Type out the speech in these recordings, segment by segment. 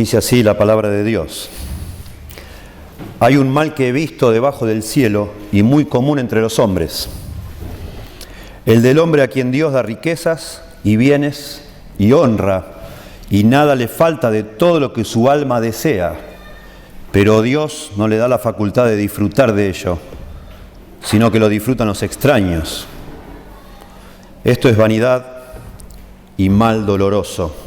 Dice así la palabra de Dios. Hay un mal que he visto debajo del cielo y muy común entre los hombres. El del hombre a quien Dios da riquezas y bienes y honra, y nada le falta de todo lo que su alma desea, pero Dios no le da la facultad de disfrutar de ello, sino que lo disfrutan los extraños. Esto es vanidad y mal doloroso.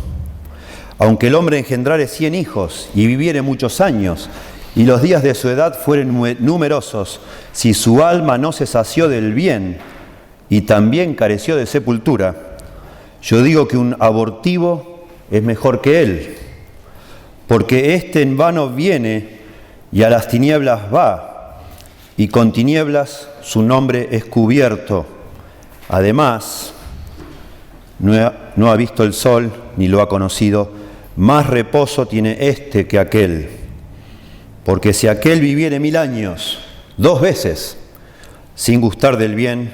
Aunque el hombre engendrare 100 hijos y viviere muchos años, y los días de su edad fueren numerosos, si su alma no se sació del bien y también careció de sepultura, yo digo que un abortivo es mejor que él, porque éste en vano viene y a las tinieblas va, y con tinieblas su nombre es cubierto. Además, no ha visto el sol ni lo ha conocido. Más reposo tiene este que aquel, porque si aquel viviere 1000 años, 2 veces, sin gustar del bien,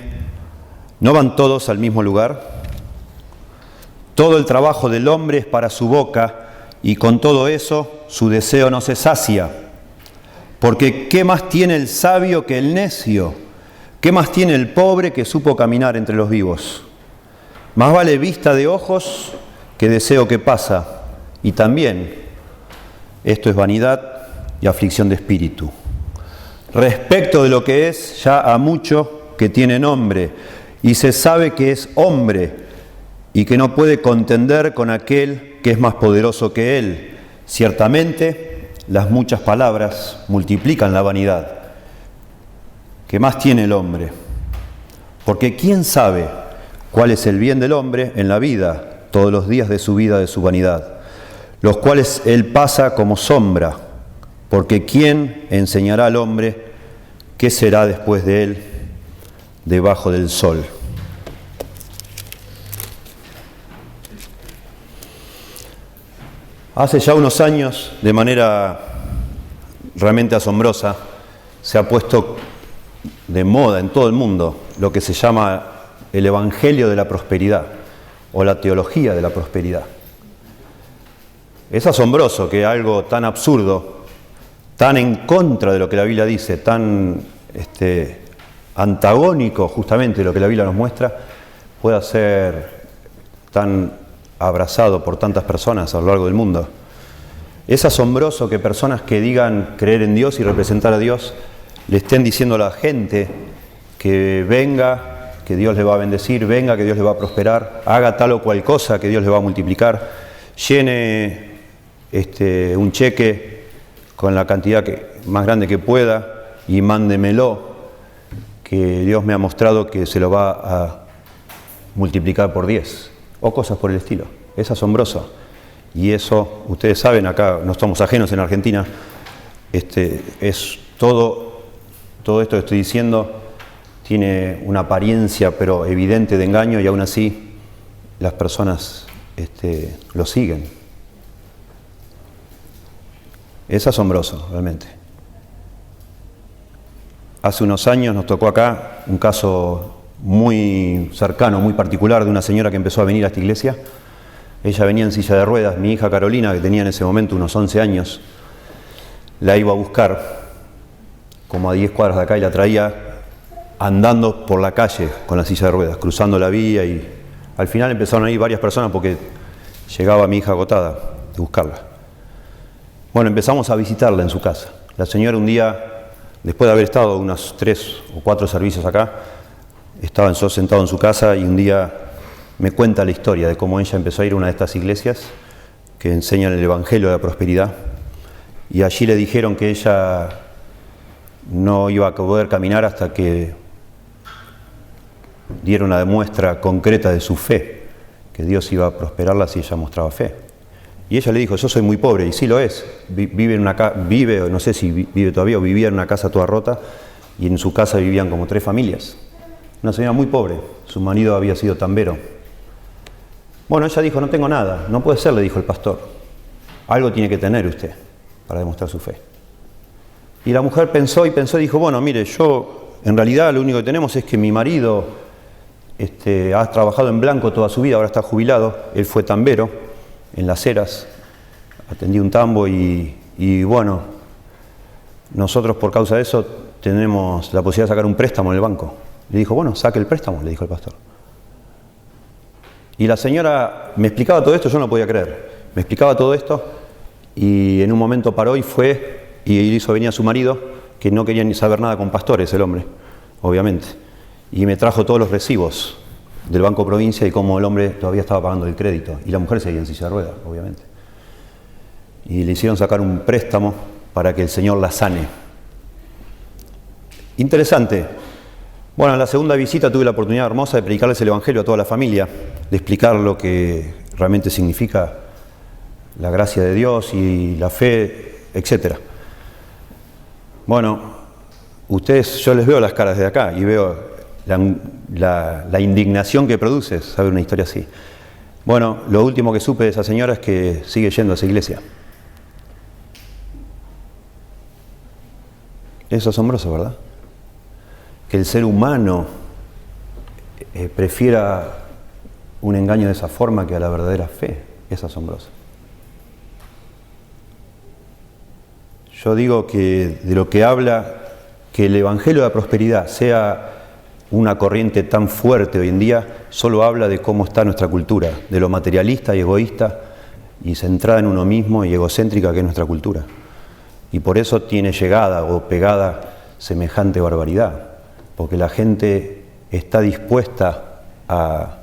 ¿no van todos al mismo lugar? Todo el trabajo del hombre es para su boca, y con todo eso su deseo no se sacia. Porque ¿qué más tiene el sabio que el necio? ¿Qué más tiene el pobre que supo caminar entre los vivos? Más vale vista de ojos que deseo que pasa. Y también, esto es vanidad y aflicción de espíritu. Respecto de lo que es, ya a mucho que tiene nombre, y se sabe que es hombre, y que no puede contender con aquel que es más poderoso que él. Ciertamente, las muchas palabras multiplican la vanidad. ¿Qué más tiene el hombre? Porque ¿quién sabe cuál es el bien del hombre en la vida, todos los días de su vida, de su vanidad? Los cuales él pasa como sombra, porque ¿quién enseñará al hombre qué será después de él debajo del sol? Hace ya unos años, de manera realmente asombrosa, se ha puesto de moda en todo el mundo lo que se llama el Evangelio de la Prosperidad o la teología de la prosperidad. Es asombroso que algo tan absurdo, tan en contra de lo que la Biblia dice, tan antagónico justamente de lo que la Biblia nos muestra, pueda ser tan abrazado por tantas personas a lo largo del mundo. Es asombroso que personas que digan creer en Dios y representar a Dios le estén diciendo a la gente que venga, que Dios le va a bendecir, venga, que Dios le va a prosperar, haga tal o cual cosa, que Dios le va a multiplicar, llene un cheque con la cantidad más grande que pueda y mándemelo, que Dios me ha mostrado que se lo va a multiplicar por 10, o cosas por el estilo. Es asombroso. Y eso, ustedes saben, acá no estamos ajenos en Argentina, es todo esto que estoy diciendo tiene una apariencia pero evidente de engaño, y aún así las personas lo siguen. Es asombroso, realmente. Hace unos años nos tocó acá un caso muy cercano, muy particular, de una señora que empezó a venir a esta iglesia. Ella venía en silla de ruedas. Mi hija Carolina, que tenía en ese momento unos 11 años, la iba a buscar como a 10 cuadras de acá y la traía andando por la calle con la silla de ruedas, cruzando la vía, y al final empezaron a ir varias personas porque llegaba mi hija agotada de buscarla. Bueno, empezamos a visitarla en su casa. La señora un día, después de haber estado unos 3 o 4 servicios acá, estaba yo sentado en su casa y un día me cuenta la historia de cómo ella empezó a ir a una de estas iglesias que enseñan el Evangelio de la Prosperidad, y allí le dijeron que ella no iba a poder caminar hasta que diera una muestra concreta de su fe, que Dios iba a prosperarla si ella mostraba fe. Y ella le dijo: yo soy muy pobre, y sí lo es. Vive, no sé si vive todavía, o vivía en una casa toda rota, y en su casa vivían como 3 familias. Una señora muy pobre, su marido había sido tambero. Bueno, ella dijo: no tengo nada. No puede ser, le dijo el pastor. Algo tiene que tener usted para demostrar su fe. Y la mujer pensó y pensó y dijo: bueno, mire, yo en realidad lo único que tenemos es que mi marido ha trabajado en blanco toda su vida, ahora está jubilado. Él fue tambero en Las Heras, atendí un tambo y bueno, nosotros por causa de eso tenemos la posibilidad de sacar un préstamo en el banco. Le dijo, bueno, saque el préstamo, le dijo el pastor. Y la señora me explicaba todo esto, yo no podía creer. Me explicaba todo esto y en un momento paró y fue y hizo venir a su marido, que no quería ni saber nada con pastores, el hombre, obviamente. Y me trajo todos los recibos del Banco Provincia y cómo el hombre todavía estaba pagando el crédito. Y la mujer seguía en silla de ruedas, obviamente. Y le hicieron sacar un préstamo para que el Señor la sane. Interesante. Bueno, en la segunda visita tuve la oportunidad hermosa de predicarles el Evangelio a toda la familia, de explicar lo que realmente significa la gracia de Dios y la fe, etc. Bueno, ustedes, yo les veo las caras de acá y veo la indignación que produce saber una historia así. Bueno, lo último que supe de esa señora es que sigue yendo a esa iglesia. Es asombroso, ¿verdad? Que el ser humano prefiera un engaño de esa forma que a la verdadera fe. Es asombroso. Yo digo que de lo que habla, que el Evangelio de la prosperidad sea una corriente tan fuerte hoy en día, solo habla de cómo está nuestra cultura, de lo materialista y egoísta y centrada en uno mismo y egocéntrica que es nuestra cultura. Y por eso tiene llegada o pegada semejante barbaridad, porque la gente está dispuesta a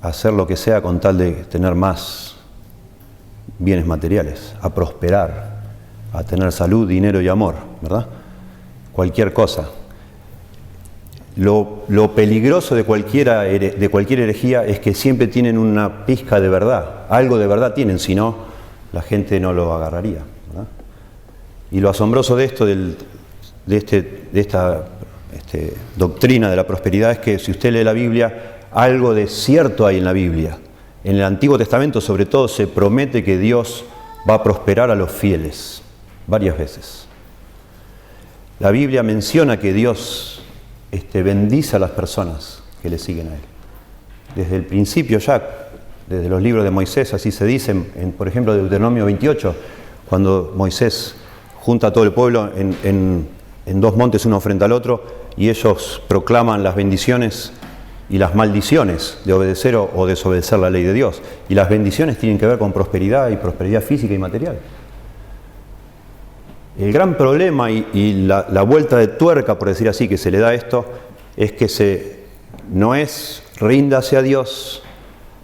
hacer lo que sea con tal de tener más bienes materiales, a prosperar, a tener salud, dinero y amor, ¿verdad? Cualquier cosa. Lo peligroso de cualquier herejía es que siempre tienen una pizca de verdad, algo de verdad tienen, si no, la gente no lo agarraría, ¿verdad? Y lo asombroso de esto, de esta doctrina de la prosperidad es que si usted lee la Biblia, algo de cierto hay en la Biblia. En el Antiguo Testamento, sobre todo, se promete que Dios va a prosperar a los fieles, varias veces. La Biblia menciona que Dios bendice a las personas que le siguen a Él. Desde el principio ya, desde los libros de Moisés, así se dice, por ejemplo, Deuteronomio 28, cuando Moisés junta a todo el pueblo en dos montes uno frente al otro y ellos proclaman las bendiciones y las maldiciones de obedecer o desobedecer la ley de Dios. Y las bendiciones tienen que ver con prosperidad y prosperidad física y material. El gran problema y la vuelta de tuerca, por decir así, que se le da a esto, es que no es ríndase a Dios,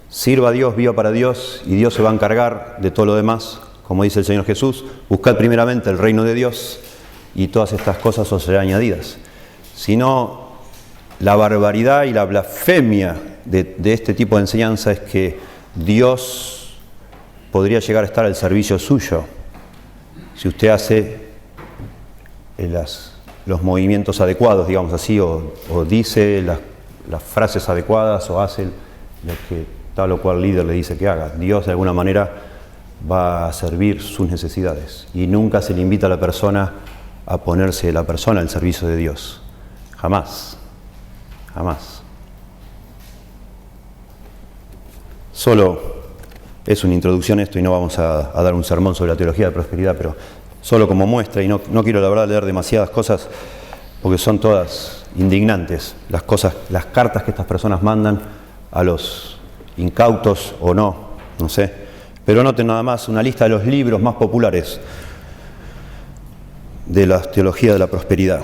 sirva a Dios, viva para Dios, y Dios se va a encargar de todo lo demás, como dice el Señor Jesús, buscad primeramente el reino de Dios, y todas estas cosas os serán añadidas. Sino la barbaridad y la blasfemia de este tipo de enseñanza es que Dios podría llegar a estar al servicio suyo si usted hace los movimientos adecuados, digamos así, o dice las frases adecuadas o hace lo que tal o cual líder le dice que haga. Dios de alguna manera va a servir sus necesidades y nunca se le invita a la persona a ponerse la persona al servicio de Dios. Jamás. Jamás. Solo es una introducción esto y no vamos a dar un sermón sobre la teología de prosperidad, pero solo como muestra, y no quiero la verdad leer demasiadas cosas porque son todas indignantes, las cartas que estas personas mandan a los incautos o no sé. Pero noten nada más una lista de los libros más populares de la teología de la prosperidad.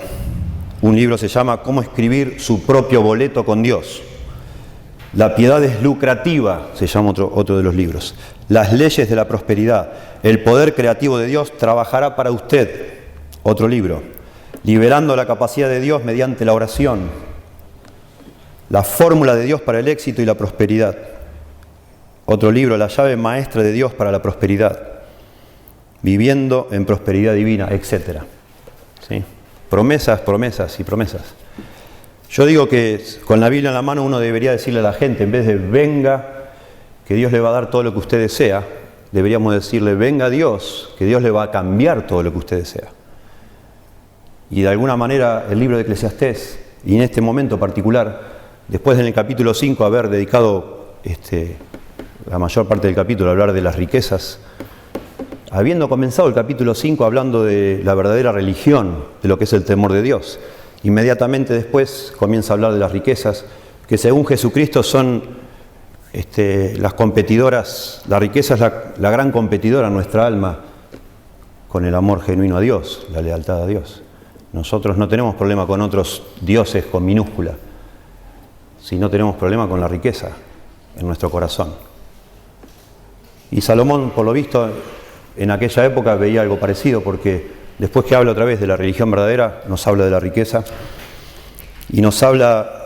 Un libro se llama ¿Cómo escribir su propio boleto con Dios? La piedad es lucrativa, se llama otro de los libros. Las leyes de la prosperidad. El poder creativo de Dios trabajará para usted. Otro libro. Liberando la capacidad de Dios mediante la oración. La fórmula de Dios para el éxito y la prosperidad. Otro libro, La llave maestra de Dios para la prosperidad. Viviendo en prosperidad divina, etc. ¿Sí? Promesas, promesas y promesas. Yo digo que con la Biblia en la mano uno debería decirle a la gente, en vez de venga, que Dios le va a dar todo lo que usted desea, deberíamos decirle, venga Dios, que Dios le va a cambiar todo lo que usted desea. Y de alguna manera el libro de Eclesiastés, y en este momento particular, después en el capítulo 5 haber dedicado la mayor parte del capítulo a hablar de las riquezas, habiendo comenzado el capítulo 5 hablando de la verdadera religión, de lo que es el temor de Dios. Inmediatamente después comienza a hablar de las riquezas, que según Jesucristo son las competidoras. La riqueza es la gran competidora en nuestra alma con el amor genuino a Dios, la lealtad a Dios. Nosotros no tenemos problema con otros dioses con minúscula, sino tenemos problema con la riqueza en nuestro corazón. Y Salomón, por lo visto, en aquella época veía algo parecido, porque después que habla otra vez de la religión verdadera, nos habla de la riqueza y nos habla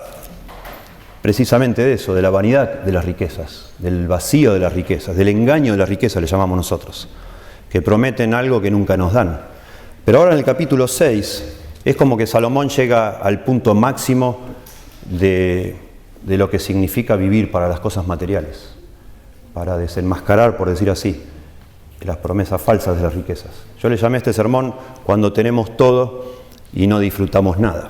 precisamente de eso, de la vanidad de las riquezas, del vacío de las riquezas, del engaño de las riquezas, le llamamos nosotros, que prometen algo que nunca nos dan. Pero ahora en el capítulo 6 es como que Salomón llega al punto máximo de lo que significa vivir para las cosas materiales, para desenmascarar, por decir así, las promesas falsas de las riquezas. Yo le llamé a este sermón cuando tenemos todo y no disfrutamos nada.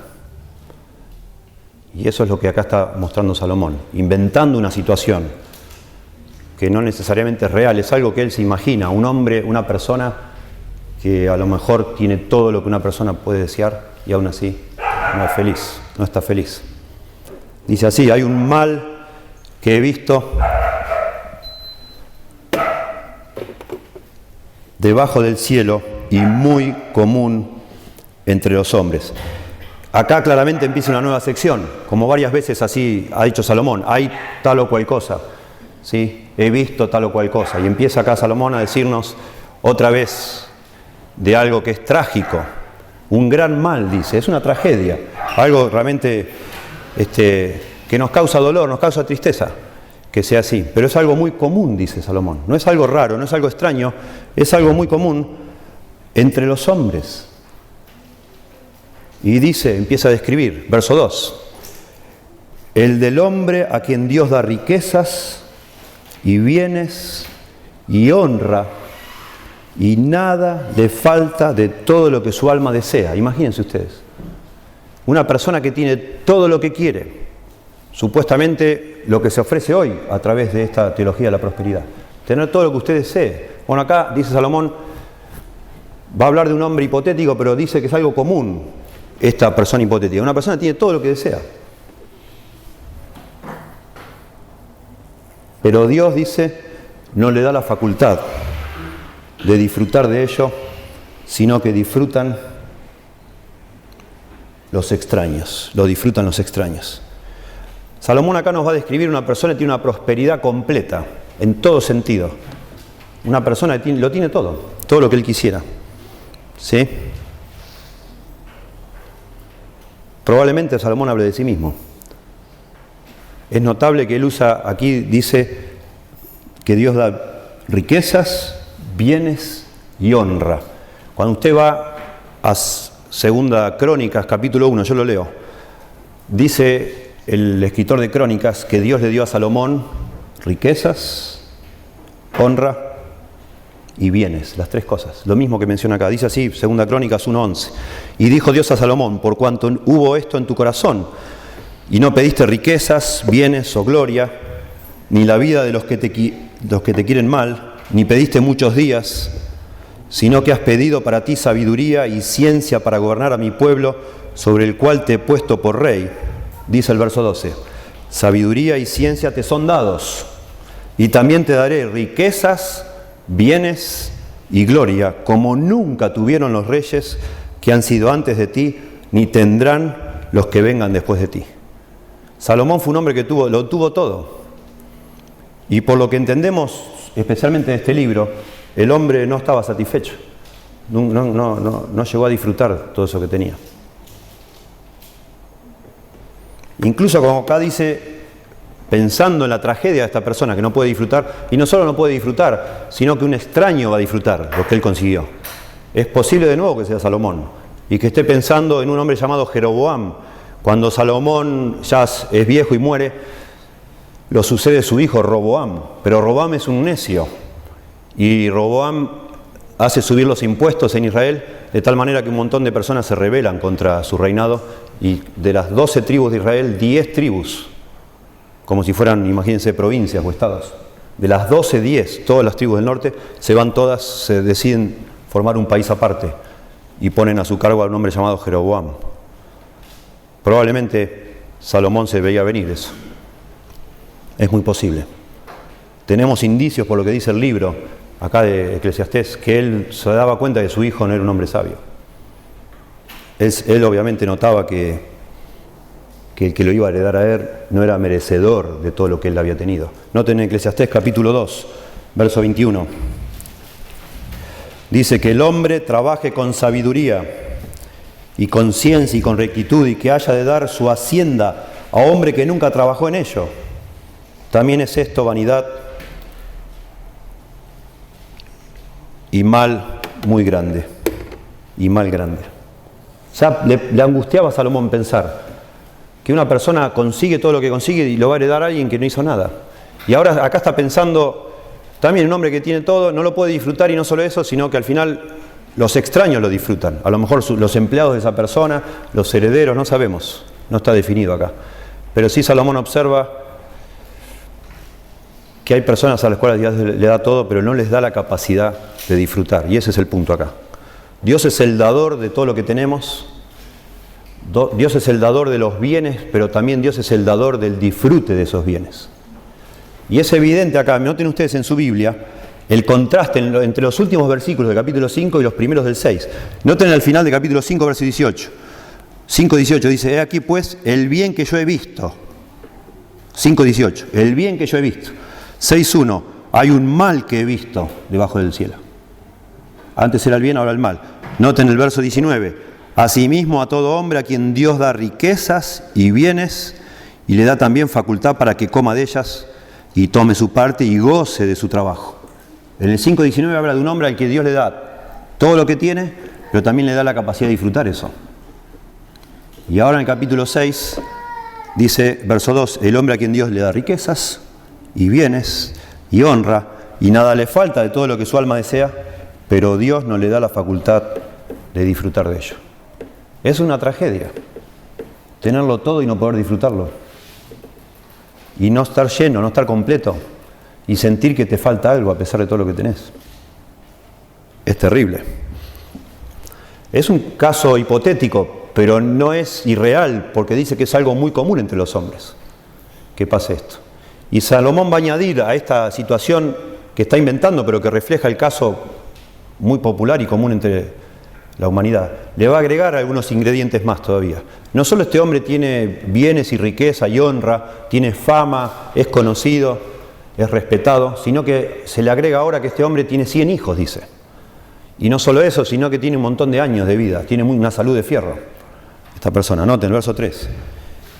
Y eso es lo que acá está mostrando Salomón, inventando una situación que no necesariamente es real, es algo que él se imagina, un hombre, una persona que a lo mejor tiene todo lo que una persona puede desear y aún así no es feliz, no está feliz. Dice así: hay un mal que he visto debajo del cielo y muy común entre los hombres. Acá claramente empieza una nueva sección, como varias veces así ha dicho Salomón: hay tal o cual cosa, ¿sí? He visto tal o cual cosa. Y empieza acá Salomón a decirnos otra vez de algo que es trágico, un gran mal, dice, es una tragedia, algo realmente que nos causa dolor, nos causa tristeza que sea así, pero es algo muy común, dice Salomón, no es algo raro, no es algo extraño, es algo muy común entre los hombres. Y dice, empieza a describir, verso 2, el del hombre a quien Dios da riquezas y bienes y honra, y nada le falta de todo lo que su alma desea. Imagínense ustedes, una persona que tiene todo lo que quiere, supuestamente lo que se ofrece hoy a través de esta teología de la prosperidad, tener todo lo que usted desee. Bueno, acá dice Salomón, va a hablar de un hombre hipotético, pero dice que es algo común esta persona hipotética. Una persona tiene todo lo que desea, pero Dios, dice, no le da la facultad de disfrutar de ello, sino que disfrutan los extraños, lo disfrutan los extraños. Salomón acá nos va a describir una persona que tiene una prosperidad completa, en todo sentido. Una persona que lo tiene todo lo que él quisiera, ¿sí? Probablemente Salomón hable de sí mismo. Es notable que él usa, aquí dice que Dios da riquezas, bienes y honra. Cuando usted va a Segunda Crónicas, capítulo 1, yo lo leo, dice el escritor de Crónicas que Dios le dio a Salomón riquezas, honra y bienes, las tres cosas, lo mismo que menciona acá. Dice así, Segunda Crónicas 1:11, y dijo Dios a Salomón, por cuanto hubo esto en tu corazón, y no pediste riquezas, bienes o gloria, ni la vida de los que te quieren mal, ni pediste muchos días, sino que has pedido para ti sabiduría y ciencia para gobernar a mi pueblo, sobre el cual te he puesto por rey. Dice el verso 12, sabiduría y ciencia te son dados, y también te daré riquezas, bienes y gloria, como nunca tuvieron los reyes que han sido antes de ti, ni tendrán los que vengan después de ti. Salomón fue un hombre que lo tuvo todo. Y por lo que entendemos, especialmente en este libro, el hombre no estaba satisfecho. No llegó a disfrutar todo eso que tenía. Incluso como acá dice, pensando en la tragedia de esta persona que no puede disfrutar, y no solo no puede disfrutar, sino que un extraño va a disfrutar lo que él consiguió. Es posible de nuevo que sea Salomón, y que esté pensando en un hombre llamado Jeroboam. Cuando Salomón ya es viejo y muere, lo sucede su hijo Roboam, pero Roboam es un necio, y Roboam hace subir los impuestos en Israel, de tal manera que un montón de personas se rebelan contra su reinado, y de las 12 tribus de Israel, 10 tribus, como si fueran, imagínense, provincias o estados, De las 12, 10, todas las tribus del norte, se van todas, se deciden formar un país aparte y ponen a su cargo a un hombre llamado Jeroboam. Probablemente Salomón se veía venir eso. Es muy posible. Tenemos indicios por lo que dice el libro acá de Eclesiastés, que él se daba cuenta que su hijo no era un hombre sabio. Él obviamente notaba que el que lo iba a heredar a él no era merecedor de todo lo que él había tenido. Noten en Eclesiastés capítulo 2, verso 21. Dice que el hombre trabaje con sabiduría y con ciencia y con rectitud, y que haya de dar su hacienda a hombre que nunca trabajó en ello. También es esto vanidad y mal muy grande. Y mal grande. O sea, le angustiaba a Salomón pensar que una persona consigue todo lo que consigue y lo va a heredar a alguien que no hizo nada. Y ahora acá está pensando, también un hombre que tiene todo, no lo puede disfrutar, y no solo eso, sino que al final los extraños lo disfrutan. A lo mejor los empleados de esa persona, los herederos, no sabemos, no está definido acá. Pero sí Salomón observa que hay personas a las cuales Dios le da todo, pero no les da la capacidad de disfrutar. Y ese es el punto acá. Dios es el dador de todo lo que tenemos. Dios es el dador de los bienes, pero también Dios es el dador del disfrute de esos bienes. Y es evidente acá, noten ustedes en su Biblia, el contraste entre los últimos versículos del capítulo 5 y los primeros del 6. Noten al final del capítulo 5, verso 18. 5:18 dice: he aquí pues el bien que yo he visto. 5:18, el bien que yo he visto. 6:1, hay un mal que he visto debajo del cielo. Antes era el bien, ahora el mal. Noten el verso 19. Asimismo a todo hombre a quien Dios da riquezas y bienes, y le da también facultad para que coma de ellas y tome su parte y goce de su trabajo. En el 5:19 habla de un hombre al que Dios le da todo lo que tiene, pero también le da la capacidad de disfrutar eso. Y ahora en el capítulo 6 dice, verso 2, el hombre a quien Dios le da riquezas y bienes y honra, y nada le falta de todo lo que su alma desea, pero Dios no le da la facultad de disfrutar de ello. Es una tragedia tenerlo todo y no poder disfrutarlo. Y no estar lleno, no estar completo. Y sentir que te falta algo a pesar de todo lo que tenés. Es terrible. Es un caso hipotético, pero no es irreal, porque dice que es algo muy común entre los hombres que pase esto. Y Salomón va a añadir a esta situación que está inventando, pero que refleja el caso muy popular y común entre la humanidad, le va a agregar algunos ingredientes más todavía. No solo este hombre tiene bienes y riqueza y honra, tiene fama, es conocido, es respetado, sino que se le agrega ahora que este hombre tiene 100 hijos, dice. Y no solo eso, sino que tiene un montón de años de vida, tiene una salud de fierro. Esta persona, noten el verso 3.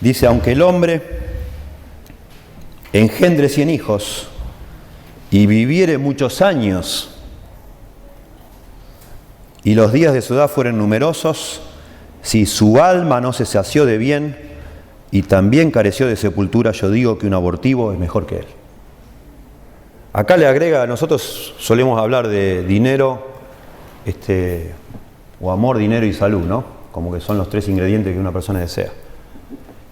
Dice, aunque el hombre engendre 100 hijos y viviere muchos años, y los días de su edad fueron numerosos, si su alma no se sació de bien y también careció de sepultura, yo digo que un abortivo es mejor que él. Acá le agrega, nosotros solemos hablar de dinero, o amor, dinero y salud, ¿no? Como que son los 3 ingredientes que una persona desea.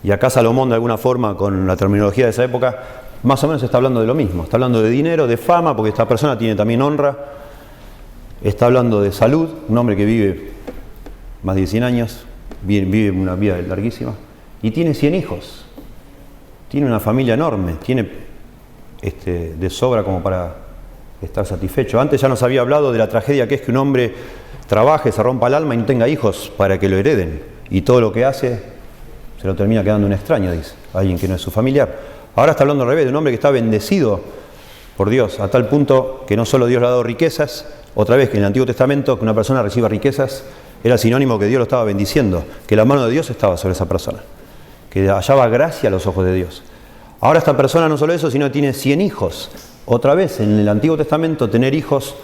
Y acá Salomón, de alguna forma, con la terminología de esa época, más o menos está hablando de lo mismo. Está hablando de dinero, de fama, porque esta persona tiene también honra. Está hablando de salud, un hombre que vive más de 100 años, vive una vida larguísima, y tiene 100 hijos. Tiene una familia enorme, tiene de sobra como para estar satisfecho. Antes ya nos había hablado de la tragedia que es que un hombre trabaje, se rompa el alma y no tenga hijos para que lo hereden. Y todo lo que hace se lo termina quedando un extraño, dice, alguien que no es su familiar. Ahora está hablando al revés, de un hombre que está bendecido por Dios, a tal punto que no solo Dios le ha dado riquezas. Otra vez que en el Antiguo Testamento que una persona reciba riquezas era sinónimo que Dios lo estaba bendiciendo, que la mano de Dios estaba sobre esa persona, que hallaba gracia a los ojos de Dios. Ahora esta persona no solo eso, sino que tiene 100 hijos. Otra vez en el Antiguo Testamento tener hijos,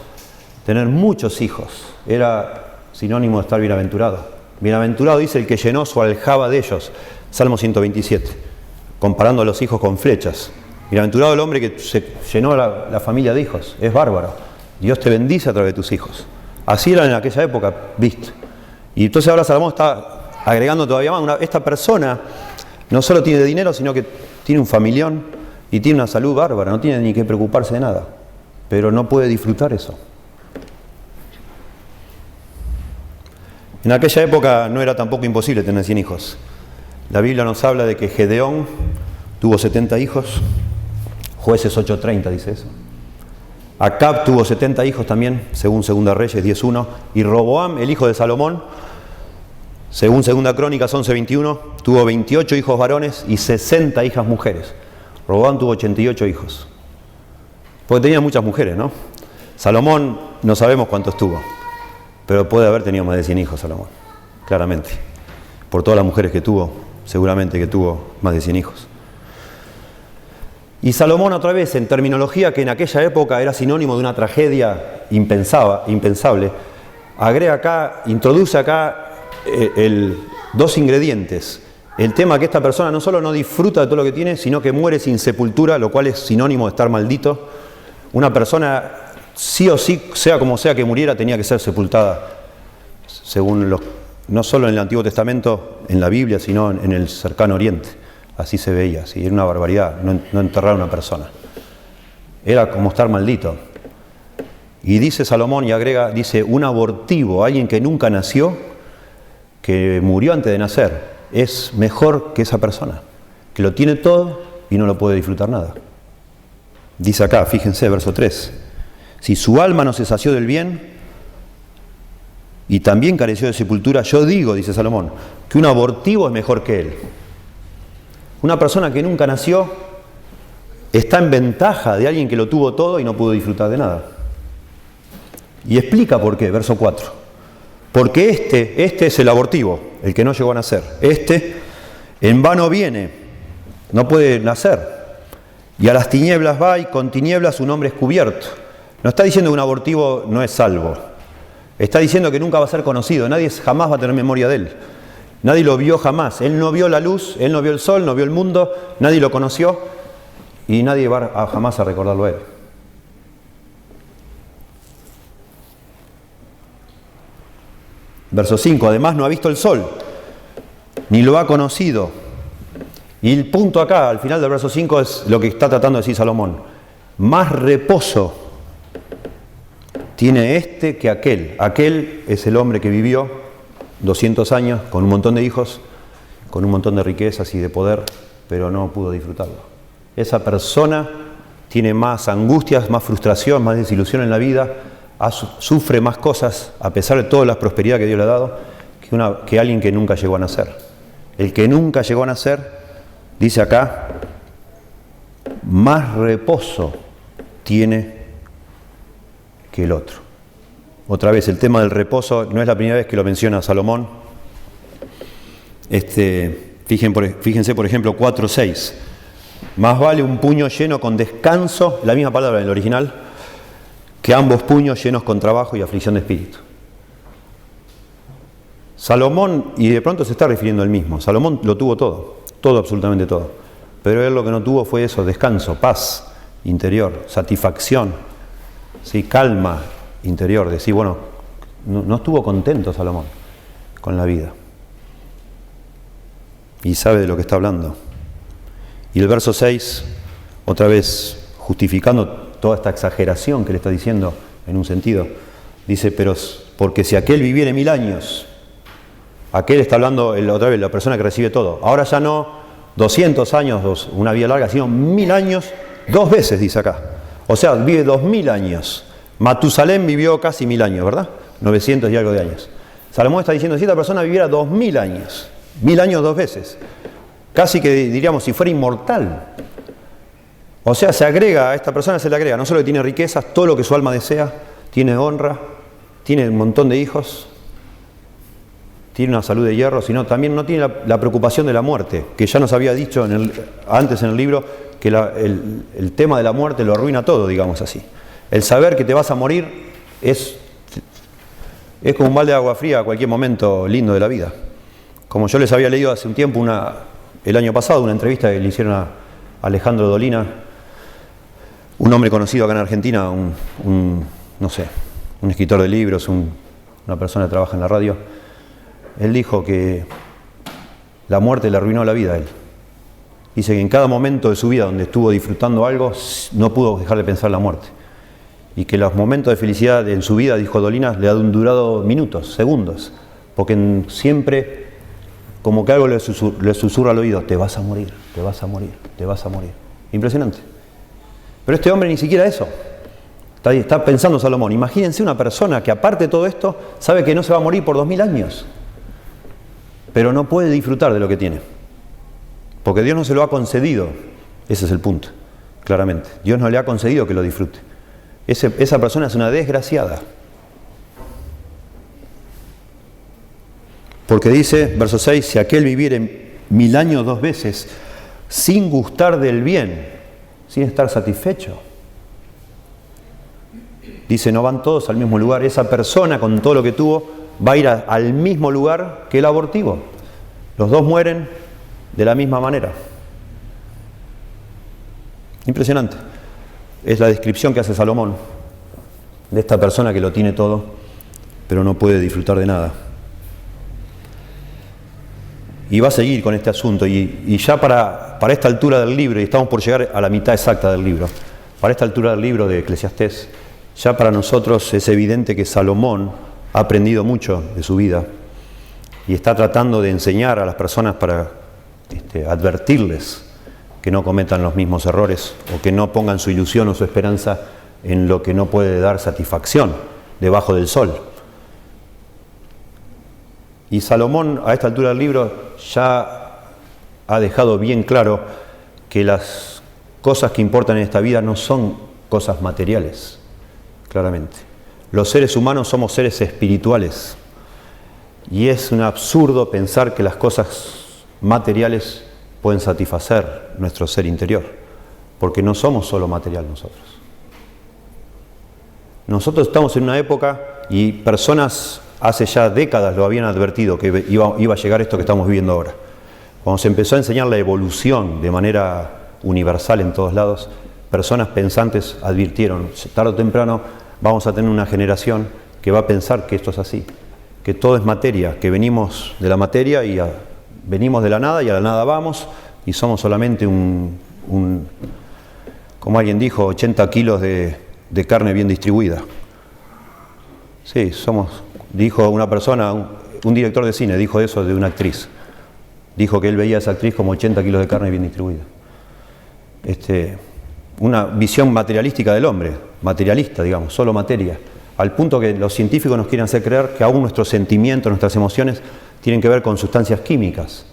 tener muchos hijos, era sinónimo de estar bienaventurado. Bienaventurado dice el que llenó su aljaba de ellos, Salmo 127, comparando a los hijos con flechas. Bienaventurado el hombre que se llenó la familia de hijos, es bárbaro. Dios te bendice a través de tus hijos. Así era en aquella época, ¿viste? Y entonces ahora Salomón está agregando todavía más. Esta persona no solo tiene dinero, sino que tiene un familión, y tiene una salud bárbara, no tiene ni que preocuparse de nada, pero no puede disfrutar eso. En aquella época no era tampoco imposible tener 100 hijos. La Biblia nos habla de que Gedeón tuvo 70 hijos, Jueces 8:30 dice eso. Acab tuvo 70 hijos también, según Segunda Reyes 10:1, y Roboam, el hijo de Salomón, según Segunda Crónicas 11:21, tuvo 28 hijos varones y 60 hijas mujeres. Roboam tuvo 88 hijos, porque tenía muchas mujeres, ¿no? Salomón no sabemos cuántos tuvo, pero puede haber tenido más de 100 hijos Salomón, claramente. Por todas las mujeres que tuvo, seguramente que tuvo más de 100 hijos. Y Salomón, otra vez, en terminología que en aquella época era sinónimo de una tragedia impensable, agrega acá, introduce acá dos ingredientes. El tema que esta persona no solo no disfruta de todo lo que tiene, sino que muere sin sepultura, lo cual es sinónimo de estar maldito. Una persona, sí o sí, sea como sea que muriera, tenía que ser sepultada, según no solo en el Antiguo Testamento, en la Biblia, sino en el cercano Oriente. Así se veía, ¿sí? Era una barbaridad no enterrar a una persona. Era como estar maldito. Y dice Salomón, y agrega, dice, un abortivo, alguien que nunca nació, que murió antes de nacer, es mejor que esa persona, que lo tiene todo y no lo puede disfrutar nada. Dice acá, fíjense, verso 3, si su alma no se sació del bien y también careció de sepultura, yo digo, dice Salomón, que un abortivo es mejor que él. Una persona que nunca nació está en ventaja de alguien que lo tuvo todo y no pudo disfrutar de nada. Y explica por qué, verso 4. Porque este es el abortivo, el que no llegó a nacer. En vano viene, no puede nacer. Y a las tinieblas va y con tinieblas su nombre es cubierto. No está diciendo que un abortivo no es salvo. Está diciendo que nunca va a ser conocido, nadie jamás va a tener memoria de él. Nadie lo vio jamás, él no vio la luz, él no vio el sol, no vio el mundo, nadie lo conoció y nadie va jamás a recordarlo a él. Verso 5, además no ha visto el sol, ni lo ha conocido. Y el punto acá, al final del verso 5, es lo que está tratando de decir Salomón. Más reposo tiene que aquel. Aquel es el hombre que vivió 200 años, con un montón de hijos, con un montón de riquezas y de poder, pero no pudo disfrutarlo. Esa persona tiene más angustias, más frustración, más desilusión en la vida, sufre más cosas, a pesar de toda la prosperidad que Dios le ha dado, que alguien que nunca llegó a nacer. El que nunca llegó a nacer, dice acá, más reposo tiene que el otro. Otra vez, el tema del reposo no es la primera vez que lo menciona Salomón. Fíjense, por ejemplo, 4:6. Más vale un puño lleno con descanso, la misma palabra en el original, que ambos puños llenos con trabajo y aflicción de espíritu. Salomón, y de pronto se está refiriendo al mismo, Salomón lo tuvo todo, absolutamente todo. Pero él lo que no tuvo fue eso, descanso, paz interior, satisfacción, ¿sí? Calma interior, decir, bueno, no estuvo contento Salomón con la vida. Y sabe de lo que está hablando. Y el verso 6, otra vez justificando toda esta exageración que le está diciendo en un sentido, dice, pero porque si aquel viviere 1000 años, aquel está hablando otra vez, la persona que recibe todo, ahora ya no 200 años, una vida larga, sino 1000 años, 2 veces dice acá, o sea, vive 2000 años. Matusalén vivió casi 1000 años, ¿verdad? 900 y algo de años. Salomón está diciendo, si esta persona viviera 2000 años, 1000 años 2 veces, casi que diríamos si fuera inmortal. O sea, a esta persona se le agrega, no solo que tiene riquezas, todo lo que su alma desea, tiene honra, tiene un montón de hijos, tiene una salud de hierro, sino también no tiene la preocupación de la muerte, que ya nos había dicho antes en el libro, que el tema de la muerte lo arruina todo, digamos así. El saber que te vas a morir es como un balde de agua fría a cualquier momento lindo de la vida. Como yo les había leído hace un tiempo, el año pasado, una entrevista que le hicieron a Alejandro Dolina, un hombre conocido acá en Argentina, un escritor de libros, una persona que trabaja en la radio. Él dijo que la muerte le arruinó la vida a él. Dice que en cada momento de su vida donde estuvo disfrutando algo, no pudo dejar de pensar en la muerte. Y que los momentos de felicidad en su vida, dijo Dolina, le han durado minutos, segundos. Porque siempre, como que algo le susurra al oído, te vas a morir, te vas a morir, te vas a morir. Impresionante. Pero este hombre ni siquiera eso. Está pensando Salomón. Imagínense una persona que aparte de todo esto, sabe que no se va a morir por 2000 años. Pero no puede disfrutar de lo que tiene. Porque Dios no se lo ha concedido. Ese es el punto, claramente. Dios no le ha concedido que lo disfrute. Esa persona es una desgraciada. Porque dice, verso 6, si aquel viviera 1000 años 2 veces, sin gustar del bien, sin estar satisfecho. Dice, no van todos al mismo lugar. Esa persona con todo lo que tuvo va a ir al mismo lugar que el abortivo. Los dos mueren de la misma manera. Impresionante. Es la descripción que hace Salomón de esta persona que lo tiene todo, pero no puede disfrutar de nada. Y va a seguir con este asunto. Y ya para esta altura del libro, y estamos por llegar a la mitad exacta del libro, para esta altura del libro de Eclesiastés, ya para nosotros es evidente que Salomón ha aprendido mucho de su vida y está tratando de enseñar a las personas para advertirles que no cometan los mismos errores o que no pongan su ilusión o su esperanza en lo que no puede dar satisfacción debajo del sol. Y Salomón a esta altura del libro ya ha dejado bien claro que las cosas que importan en esta vida no son cosas materiales, claramente. Los seres humanos somos seres espirituales y es un absurdo pensar que las cosas materiales pueden satisfacer nuestro ser interior, porque no somos solo material nosotros. Nosotros estamos en una época y personas hace ya décadas lo habían advertido que iba a llegar esto que estamos viviendo ahora. Cuando se empezó a enseñar la evolución de manera universal en todos lados, personas pensantes advirtieron, tarde o temprano vamos a tener una generación que va a pensar que esto es así, que todo es materia, que venimos de la materia y venimos de la nada y a la nada vamos y somos solamente como alguien dijo, 80 kilos de carne bien distribuida. Sí, dijo una persona, un director de cine dijo eso de una actriz. Dijo que él veía a esa actriz como 80 kilos de carne bien distribuida. Una visión materialística del hombre, materialista, digamos, solo materia, al punto que los científicos nos quieren hacer creer que aún nuestros sentimientos, nuestras emociones tienen que ver con sustancias químicas,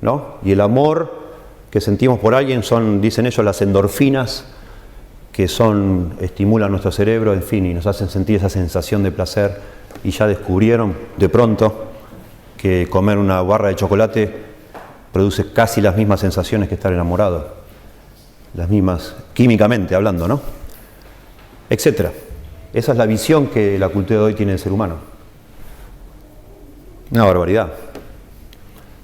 ¿no? Y el amor que sentimos por alguien son, dicen ellos, las endorfinas que estimulan nuestro cerebro, en fin, y nos hacen sentir esa sensación de placer. Y ya descubrieron de pronto que comer una barra de chocolate produce casi las mismas sensaciones que estar enamorado, las mismas químicamente hablando, ¿no? Etcétera. Esa es la visión que la cultura de hoy tiene del ser humano. Una barbaridad.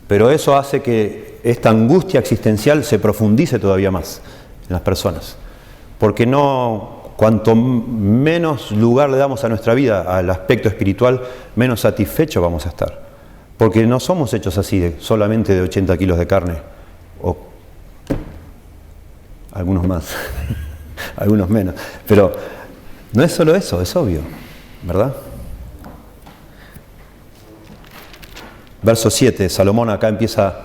Pero eso hace que esta angustia existencial se profundice todavía más en las personas. Porque cuanto menos lugar le damos a nuestra vida, al aspecto espiritual, menos satisfechos vamos a estar. Porque no somos hechos así, solamente de 80 kilos de carne, o algunos más, algunos menos. Pero no es solo eso, es obvio, ¿verdad? Verso 7, Salomón acá empieza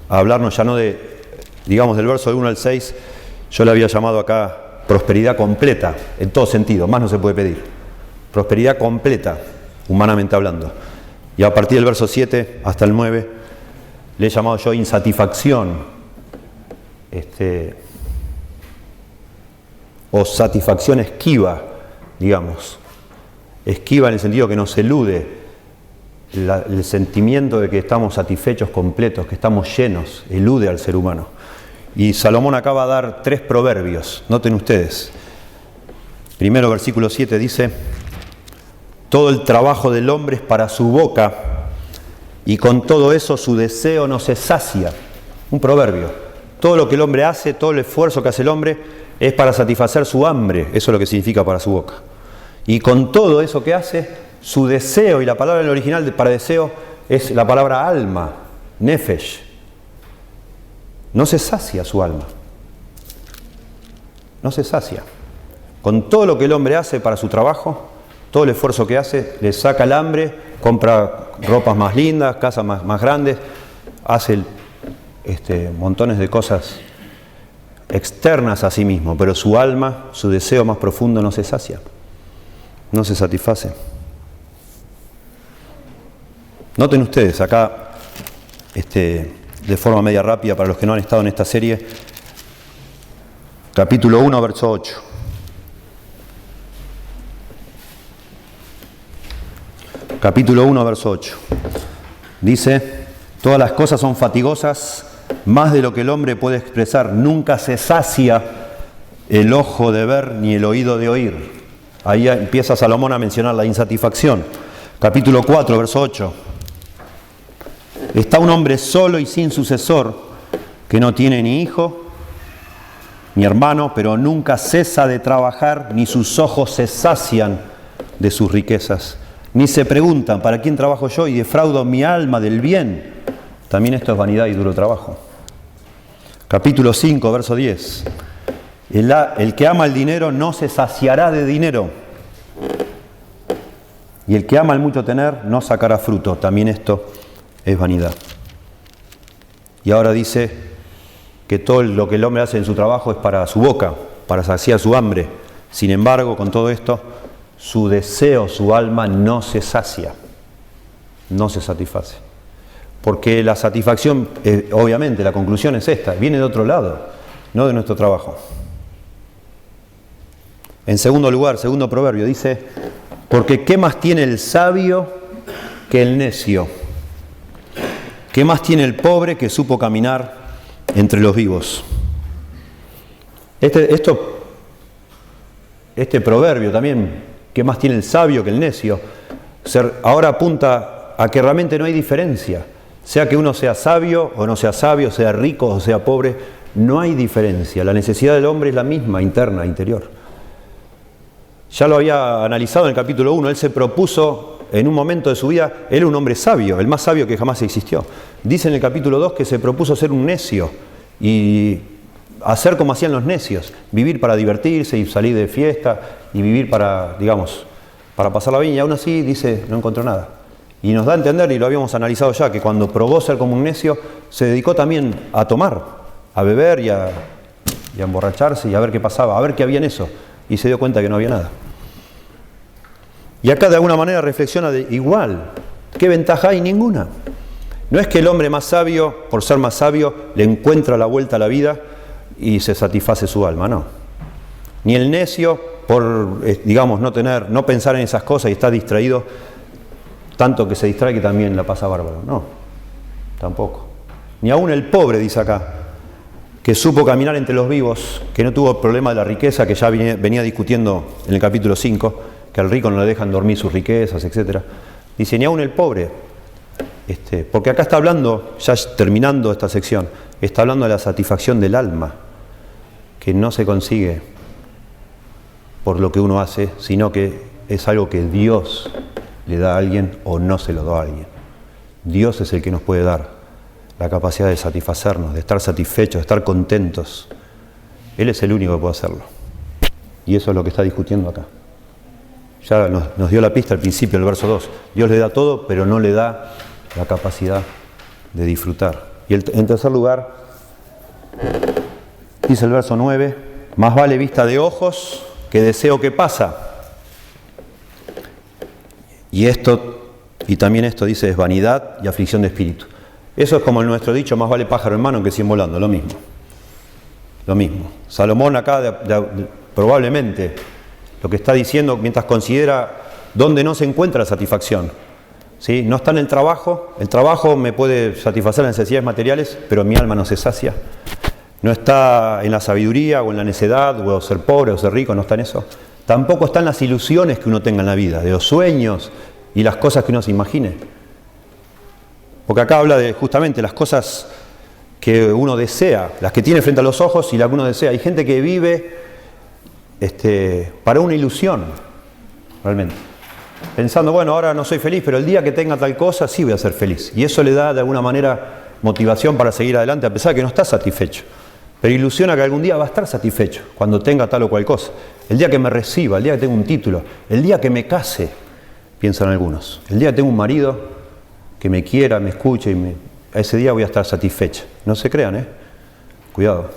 a hablarnos ya no digamos del verso del 1 al 6, yo le había llamado acá prosperidad completa, en todo sentido, más no se puede pedir. Prosperidad completa, humanamente hablando. Y a partir del verso 7 hasta el 9, le he llamado yo insatisfacción, o satisfacción esquiva, digamos. Esquiva en el sentido que nos elude el sentimiento de que estamos satisfechos, completos, que estamos llenos, elude al ser humano. Y Salomón acaba de dar 3 proverbios, noten ustedes. Primero, versículo 7 dice: todo el trabajo del hombre es para su boca, y con todo eso su deseo no se sacia. Un proverbio. Todo lo que el hombre hace, todo el esfuerzo que hace el hombre, es para satisfacer su hambre. Eso es lo que significa para su boca. Y con todo eso que hace, su deseo, y la palabra en el original para deseo es la palabra alma, nefesh. no se sacia su alma. No se sacia. Con todo lo que el hombre hace para su trabajo, todo el esfuerzo que hace, le saca el hambre, compra ropas más lindas, casas más grandes, hace montones de cosas externas a sí mismo, pero su alma, su deseo más profundo no se sacia, no se satisface. Noten ustedes acá, de forma media rápida para los que no han estado en esta serie, capítulo 1, verso 8. Capítulo 1, verso 8. Dice: todas las cosas son fatigosas, más de lo que el hombre puede expresar. Nunca se sacia el ojo de ver ni el oído de oír. Ahí empieza Salomón a mencionar la insatisfacción. Capítulo 4, verso 8. Está un hombre solo y sin sucesor, que no tiene ni hijo ni hermano, pero nunca cesa de trabajar, ni sus ojos se sacian de sus riquezas. Ni se preguntan, ¿para quién trabajo yo y defraudo mi alma del bien? También esto es vanidad y duro trabajo. Capítulo 5, verso 10. El que ama el dinero no se saciará de dinero. Y el que ama el mucho tener no sacará fruto. También esto es vanidad. Y ahora dice que todo lo que el hombre hace en su trabajo es para su boca, para saciar su hambre. Sin embargo, con todo esto, su deseo, su alma no se sacia, no se satisface. Porque la satisfacción, obviamente, la conclusión es esta, viene de otro lado, no de nuestro trabajo. En segundo lugar, segundo proverbio, dice: porque ¿qué más tiene el sabio que el necio? ¿Qué más tiene el pobre que supo caminar entre los vivos? Este proverbio también, ¿qué más tiene el sabio que el necio? Ahora apunta a que realmente no hay diferencia. Sea que uno sea sabio o no sea sabio, sea rico o sea pobre, no hay diferencia. La necesidad del hombre es la misma, interna, interior. Ya lo había analizado en el capítulo 1, él se propuso en un momento de su vida, él era un hombre sabio, el más sabio que jamás existió. Dice en el capítulo 2 que se propuso ser un necio y hacer como hacían los necios, vivir para divertirse y salir de fiesta y vivir para pasarla bien, y aún así dice, no encontró nada. Y nos da a entender, y lo habíamos analizado ya, que cuando probó ser como un necio, se dedicó también a tomar, a beber y a emborracharse y a ver qué pasaba, a ver qué había en eso, y se dio cuenta que no había nada. Y acá de alguna manera reflexiona de igual, ¿qué ventaja hay? Ninguna. No es que el hombre más sabio, por ser más sabio, le encuentra la vuelta a la vida y se satisface su alma, no. Ni el necio, por, digamos, no pensar en esas cosas y está distraído, tanto que se distrae que también la pasa bárbaro, no, tampoco. Ni aún el pobre, dice acá, que supo caminar entre los vivos, que no tuvo problema de la riqueza, que ya venía discutiendo en el capítulo 5, que al rico no le dejan dormir sus riquezas, etc. Dice, ni aún el pobre, porque acá está hablando, ya terminando esta sección, está hablando de la satisfacción del alma, que no se consigue por lo que uno hace, sino que es algo que Dios le da a alguien o no se lo da a alguien. Dios es el que nos puede dar la capacidad de satisfacernos, de estar satisfechos, de estar contentos. Él es el único que puede hacerlo. Y eso es lo que está discutiendo acá. Ya nos dio la pista al principio del verso 2. Dios le da todo, pero no le da la capacidad de disfrutar. Y en tercer lugar, dice el verso 9, más vale vista de ojos que deseo que pasa. Y también esto dice es vanidad y aflicción de espíritu. Eso es como el nuestro dicho, más vale pájaro en mano que 100 volando, lo mismo. Lo mismo. Salomón acá probablemente lo que está diciendo mientras considera dónde no se encuentra la satisfacción. ¿Sí? No está en el trabajo me puede satisfacer las necesidades materiales, pero mi alma no se sacia. No está en la sabiduría o en la necedad, o ser pobre o ser rico, no está en eso. Tampoco está en las ilusiones que uno tenga en la vida, de los sueños y las cosas que uno se imagine. Porque acá habla de justamente las cosas que uno desea, las que tiene frente a los ojos y las que uno desea. Hay gente que vive para una ilusión, realmente. Pensando, bueno, ahora no soy feliz, pero el día que tenga tal cosa sí voy a ser feliz. Y eso le da de alguna manera motivación para seguir adelante a pesar de que no está satisfecho. Pero ilusiona que algún día va a estar satisfecho cuando tenga tal o cual cosa. El día que me reciba, el día que tenga un título, el día que me case, piensan algunos. El día que tenga un marido que me quiera, me escuche, a ese día voy a estar satisfecha. No se crean, cuidado.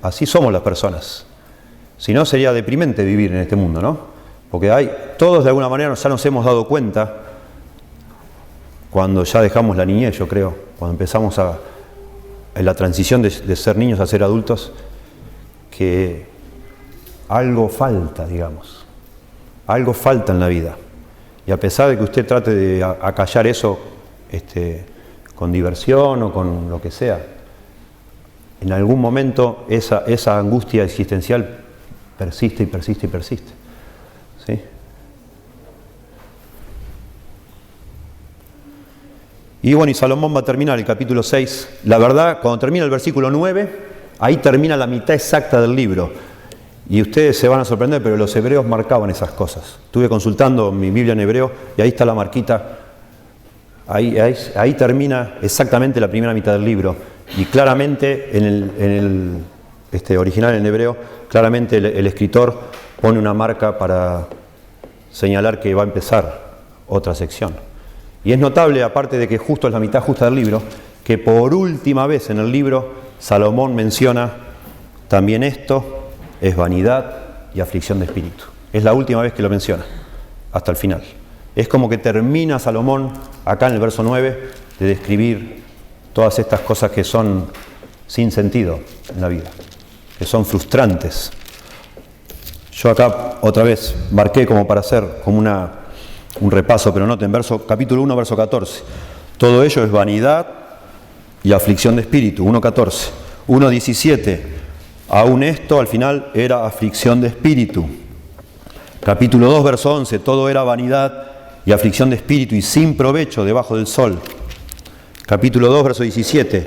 Así somos las personas. Si no, sería deprimente vivir en este mundo, ¿no? Porque todos de alguna manera ya nos hemos dado cuenta, cuando ya dejamos la niñez, yo creo, cuando empezamos en la transición de ser niños a ser adultos, que algo falta, digamos. Algo falta en la vida. Y a pesar de que usted trate de acallar eso con diversión o con lo que sea, en algún momento esa angustia existencial persiste y persiste y persiste. ¿Sí? Y bueno, y Salomón va a terminar el capítulo 6. La verdad, cuando termina el versículo 9, ahí termina la mitad exacta del libro. Y ustedes se van a sorprender, pero los hebreos marcaban esas cosas. Estuve consultando mi Biblia en hebreo y ahí está la marquita. Ahí termina exactamente la primera mitad del libro. Y claramente, en el original en hebreo, claramente el escritor pone una marca para señalar que va a empezar otra sección. Y es notable, aparte de que justo es la mitad justa del libro, que por última vez en el libro Salomón menciona también esto es vanidad y aflicción de espíritu. Es la última vez que lo menciona, hasta el final. Es como que termina Salomón, acá en el verso 9, de describir todas estas cosas que son sin sentido en la vida, que son frustrantes. Yo acá otra vez marqué como para hacer como un repaso, pero noten, capítulo 1, verso 14. Todo ello es vanidad y aflicción de espíritu, 1.14. 1.17. Aún esto al final era aflicción de espíritu. Capítulo 2, verso 11. Todo era vanidad y aflicción de espíritu y sin provecho debajo del sol. Capítulo 2, verso 17.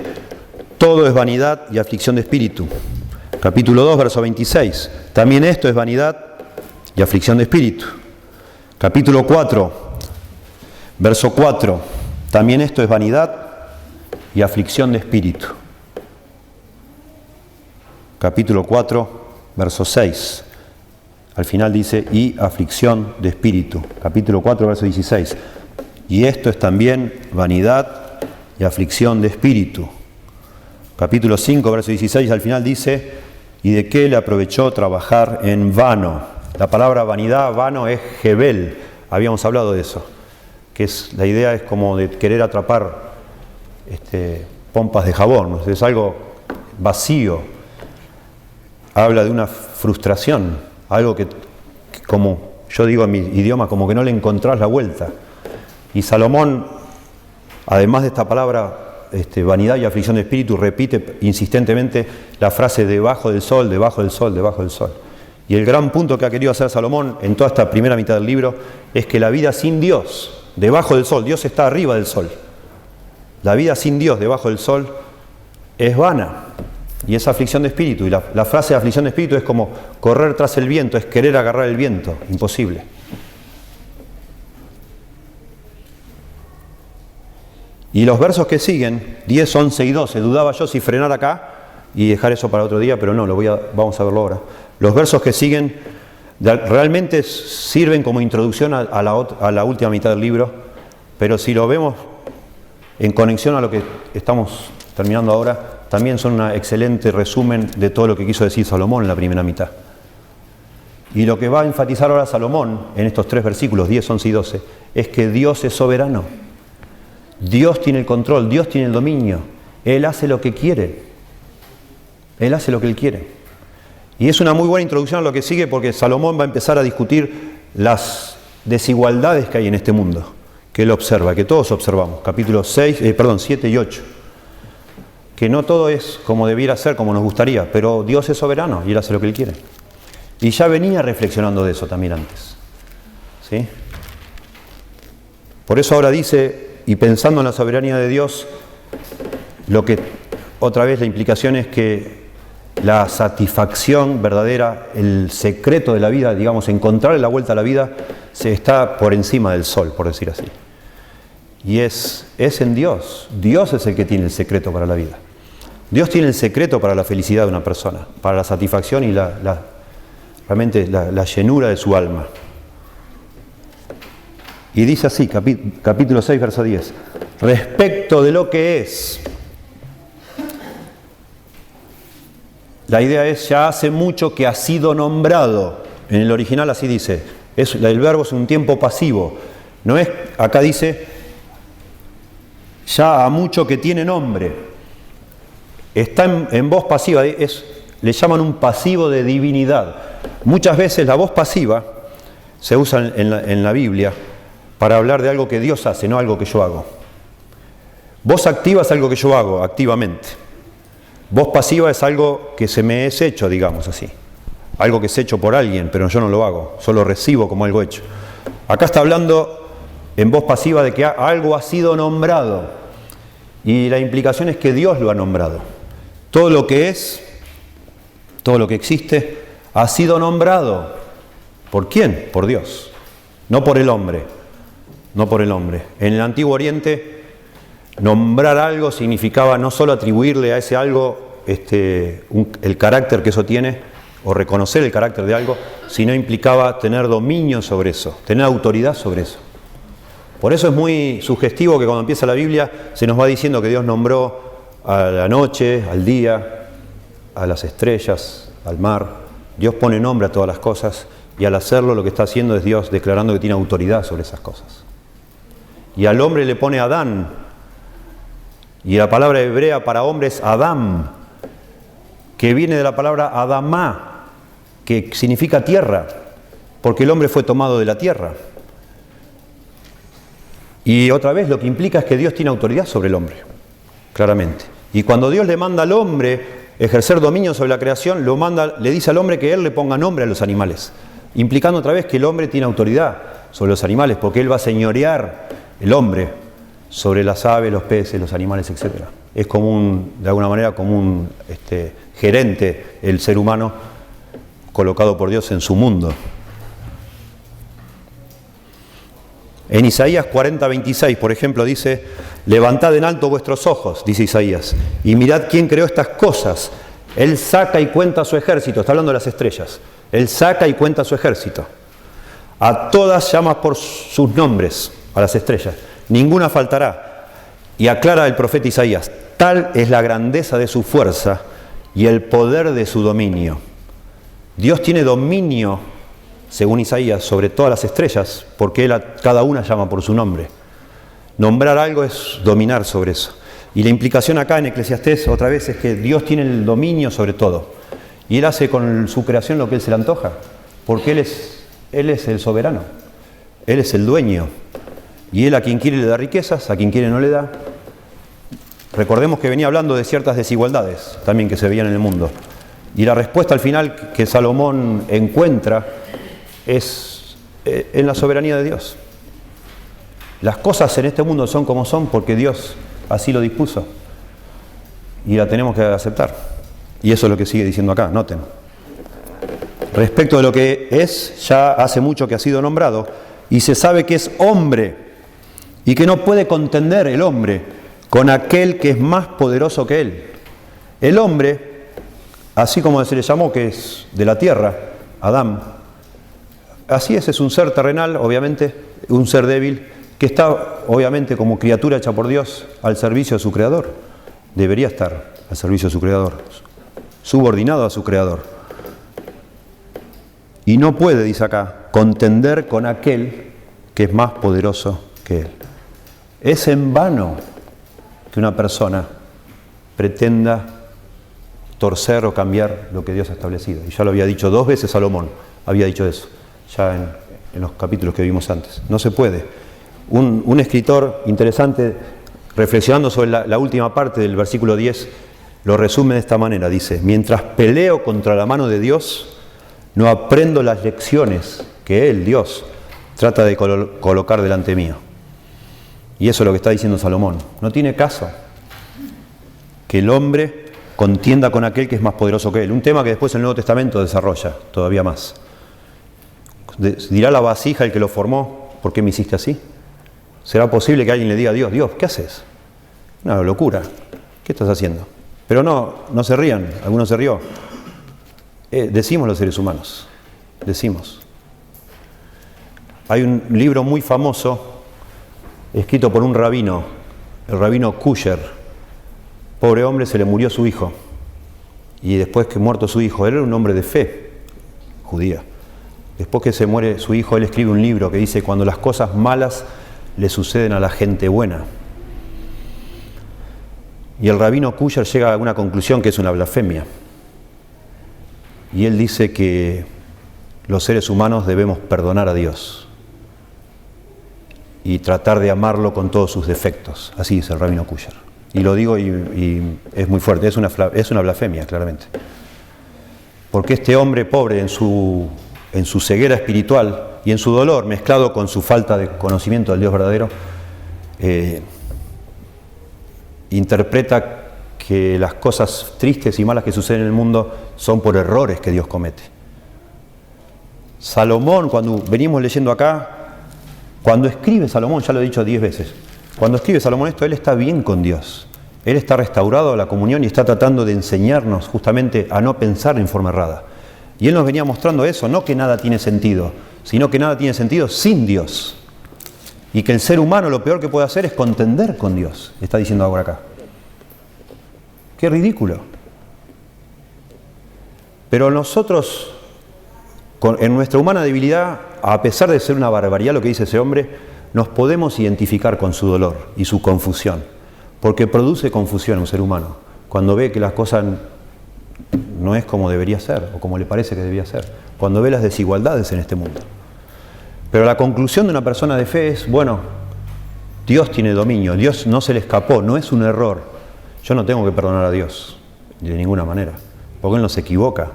Todo es vanidad y aflicción de espíritu. Capítulo 2, verso 26. También esto es vanidad y aflicción de espíritu. Capítulo 4, verso 4. También esto es vanidad y aflicción de espíritu. Capítulo 4, verso 6. Al final dice, y aflicción de espíritu. Capítulo 4, verso 16. Y esto es también vanidad y aflicción de espíritu. Capítulo 5, verso 16, al final dice, ¿y de qué le aprovechó trabajar en vano? La palabra vanidad, vano, es Jebel. Habíamos hablado de eso. La idea es como de querer atrapar pompas de jabón. ¿No? Es algo vacío. Habla de una frustración. Algo que, como yo digo en mi idioma, como que no le encontrás la vuelta. Y Salomón, además de esta palabra, vanidad y aflicción de espíritu, repite insistentemente la frase debajo del sol, debajo del sol, debajo del sol. Y el gran punto que ha querido hacer Salomón en toda esta primera mitad del libro es que la vida sin Dios, debajo del sol, Dios está arriba del sol. La vida sin Dios, debajo del sol, es vana. Y es aflicción de espíritu. Y la frase de aflicción de espíritu es como correr tras el viento, es querer agarrar el viento. Imposible. Y los versos que siguen, 10, 11 y 12, dudaba yo si frenar acá y dejar eso para otro día, pero no, vamos a verlo ahora. Los versos que siguen realmente sirven como introducción a la última mitad del libro, pero si lo vemos en conexión a lo que estamos terminando ahora, también son un excelente resumen de todo lo que quiso decir Salomón en la primera mitad. Y lo que va a enfatizar ahora Salomón en estos 3 versículos, 10, 11 y 12, es que Dios es soberano. Dios tiene el control, Dios tiene el dominio. Él hace lo que quiere. Él hace lo que Él quiere. Y es una muy buena introducción a lo que sigue porque Salomón va a empezar a discutir las desigualdades que hay en este mundo, que él observa, que todos observamos. Capítulos 7 y 8. Que no todo es como debiera ser, como nos gustaría, pero Dios es soberano y Él hace lo que Él quiere. Y ya venía reflexionando de eso también antes. ¿Sí? Por eso ahora dice, y pensando en la soberanía de Dios, lo que otra vez la implicación es que la satisfacción verdadera, el secreto de la vida, digamos, encontrarle la vuelta a la vida, se está por encima del sol, por decir así. Y es en Dios. Dios es el que tiene el secreto para la vida. Dios tiene el secreto para la felicidad de una persona, para la satisfacción y realmente la llenura de su alma. Y dice así, capítulo 6, verso 10. Respecto de lo que es. La idea es, ya hace mucho que ha sido nombrado. En el original así dice. El verbo es un tiempo pasivo. No es, acá dice, ya ha mucho que tiene nombre. Está en voz pasiva, le llaman un pasivo de divinidad. Muchas veces la voz pasiva se usa en la Biblia para hablar de algo que Dios hace, no algo que yo hago. Voz activa es algo que yo hago activamente. Voz pasiva es algo que se me es hecho, digamos así. Algo que es hecho por alguien, pero yo no lo hago, solo recibo como algo hecho. Acá está hablando en voz pasiva de que algo ha sido nombrado. Y la implicación es que Dios lo ha nombrado. Todo lo que es, todo lo que existe, ha sido nombrado. ¿Por quién? Por Dios. No por el hombre. No por el hombre. En el Antiguo Oriente, nombrar algo significaba no solo atribuirle a ese algo el carácter que eso tiene, o reconocer el carácter de algo, sino implicaba tener dominio sobre eso, tener autoridad sobre eso. Por eso es muy sugestivo que cuando empieza la Biblia se nos va diciendo que Dios nombró a la noche, al día, a las estrellas, al mar. Dios pone nombre a todas las cosas y al hacerlo lo que está haciendo es Dios declarando que tiene autoridad sobre esas cosas. Y al hombre le pone Adán. Y la palabra hebrea para hombre es Adam, que viene de la palabra Adamá, que significa tierra, porque el hombre fue tomado de la tierra. Y otra vez lo que implica es que Dios tiene autoridad sobre el hombre, claramente. Y cuando Dios le manda al hombre ejercer dominio sobre la creación, le dice al hombre que él le ponga nombre a los animales, implicando otra vez que el hombre tiene autoridad sobre los animales, porque él va a señorear el hombre sobre las aves, los peces, los animales, etc. Es como de alguna manera como un gerente el ser humano colocado por Dios en su mundo. En Isaías 40:26, por ejemplo, dice: levantad en alto vuestros ojos, dice Isaías, y mirad quién creó estas cosas. Él saca y cuenta su ejército. Está hablando de las estrellas. Él saca y cuenta su ejército. A todas llama por sus nombres, a las estrellas. Ninguna faltará. Y aclara el profeta Isaías: tal es la grandeza de su fuerza y el poder de su dominio. Dios tiene dominio, según Isaías, sobre todas las estrellas, porque Él a cada una llama por su nombre. Nombrar algo es dominar sobre eso. Y la implicación acá en Eclesiastés, otra vez, es que Dios tiene el dominio sobre todo. Y Él hace con su creación lo que Él se le antoja, porque Él es el soberano. Él es el dueño. Y Él a quien quiere le da riquezas, a quien quiere no le da. Recordemos que venía hablando de ciertas desigualdades también que se veían en el mundo. Y la respuesta al final que Salomón encuentra es en la soberanía de Dios. Las cosas en este mundo son como son porque Dios así lo dispuso. Y la tenemos que aceptar. Y eso es lo que sigue diciendo acá, noten. Respecto de lo que es, ya hace mucho que ha sido nombrado, y se sabe que es hombre, y que no puede contender el hombre con aquel que es más poderoso que él. El hombre, así como se le llamó, que es de la tierra, Adán, así es un ser terrenal, obviamente, un ser débil, que está, obviamente, como criatura hecha por Dios, al servicio de su Creador. Debería estar al servicio de su Creador, subordinado a su Creador. Y no puede, dice acá, contender con aquel que es más poderoso que él. Es en vano que una persona pretenda torcer o cambiar lo que Dios ha establecido. Y ya lo había dicho 2 veces Salomón, había dicho eso, ya en los capítulos que vimos antes. No se puede. Un escritor interesante, reflexionando sobre la última parte del versículo 10, lo resume de esta manera, dice: mientras peleo contra la mano de Dios, no aprendo las lecciones que Él, Dios, trata de colocar delante mío. Y eso es lo que está diciendo Salomón. No tiene caso que el hombre contienda con aquel que es más poderoso que él. Un tema que después el Nuevo Testamento desarrolla todavía más. Dirá la vasija el que lo formó: ¿por qué me hiciste así? ¿Será posible que alguien le diga a Dios, Dios, ¿qué haces? Una locura. ¿Qué estás haciendo? Pero no se rían. Algunos se rió. Decimos los seres humanos. Decimos. Hay un libro muy famoso escrito por un rabino, el rabino Kusher. Pobre hombre, se le murió su hijo. Y después que muerto su hijo, él era un hombre de fe judía. Después que se muere su hijo, él escribe un libro que dice: cuando las cosas malas le suceden a la gente buena. Y el rabino Kusher llega a una conclusión que es una blasfemia. Y él dice que los seres humanos debemos perdonar a Dios y tratar de amarlo con todos sus defectos. Así dice el rabino Kusher. Y lo digo y es muy fuerte, es una blasfemia, claramente. Porque este hombre pobre en su ceguera espiritual y en su dolor, mezclado con su falta de conocimiento del Dios verdadero, interpreta que las cosas tristes y malas que suceden en el mundo son por errores que Dios comete. Salomón, cuando venimos leyendo acá, cuando escribe Salomón, ya lo he dicho 10 veces, cuando escribe Salomón esto, él está bien con Dios. Él está restaurado a la comunión y está tratando de enseñarnos justamente a no pensar en forma errada. Y él nos venía mostrando eso, no que nada tiene sentido, sino que nada tiene sentido sin Dios. Y que el ser humano lo peor que puede hacer es contender con Dios, está diciendo ahora acá. ¡Qué ridículo! Pero nosotros, en nuestra humana debilidad, a pesar de ser una barbaridad lo que dice ese hombre, nos podemos identificar con su dolor y su confusión, porque produce confusión en un ser humano, cuando ve que las cosas no es como debería ser, o como le parece que debería ser, cuando ve las desigualdades en este mundo. Pero la conclusión de una persona de fe es, bueno, Dios tiene dominio, Dios no se le escapó, no es un error. Yo no tengo que perdonar a Dios, de ninguna manera, porque Él no se equivoca,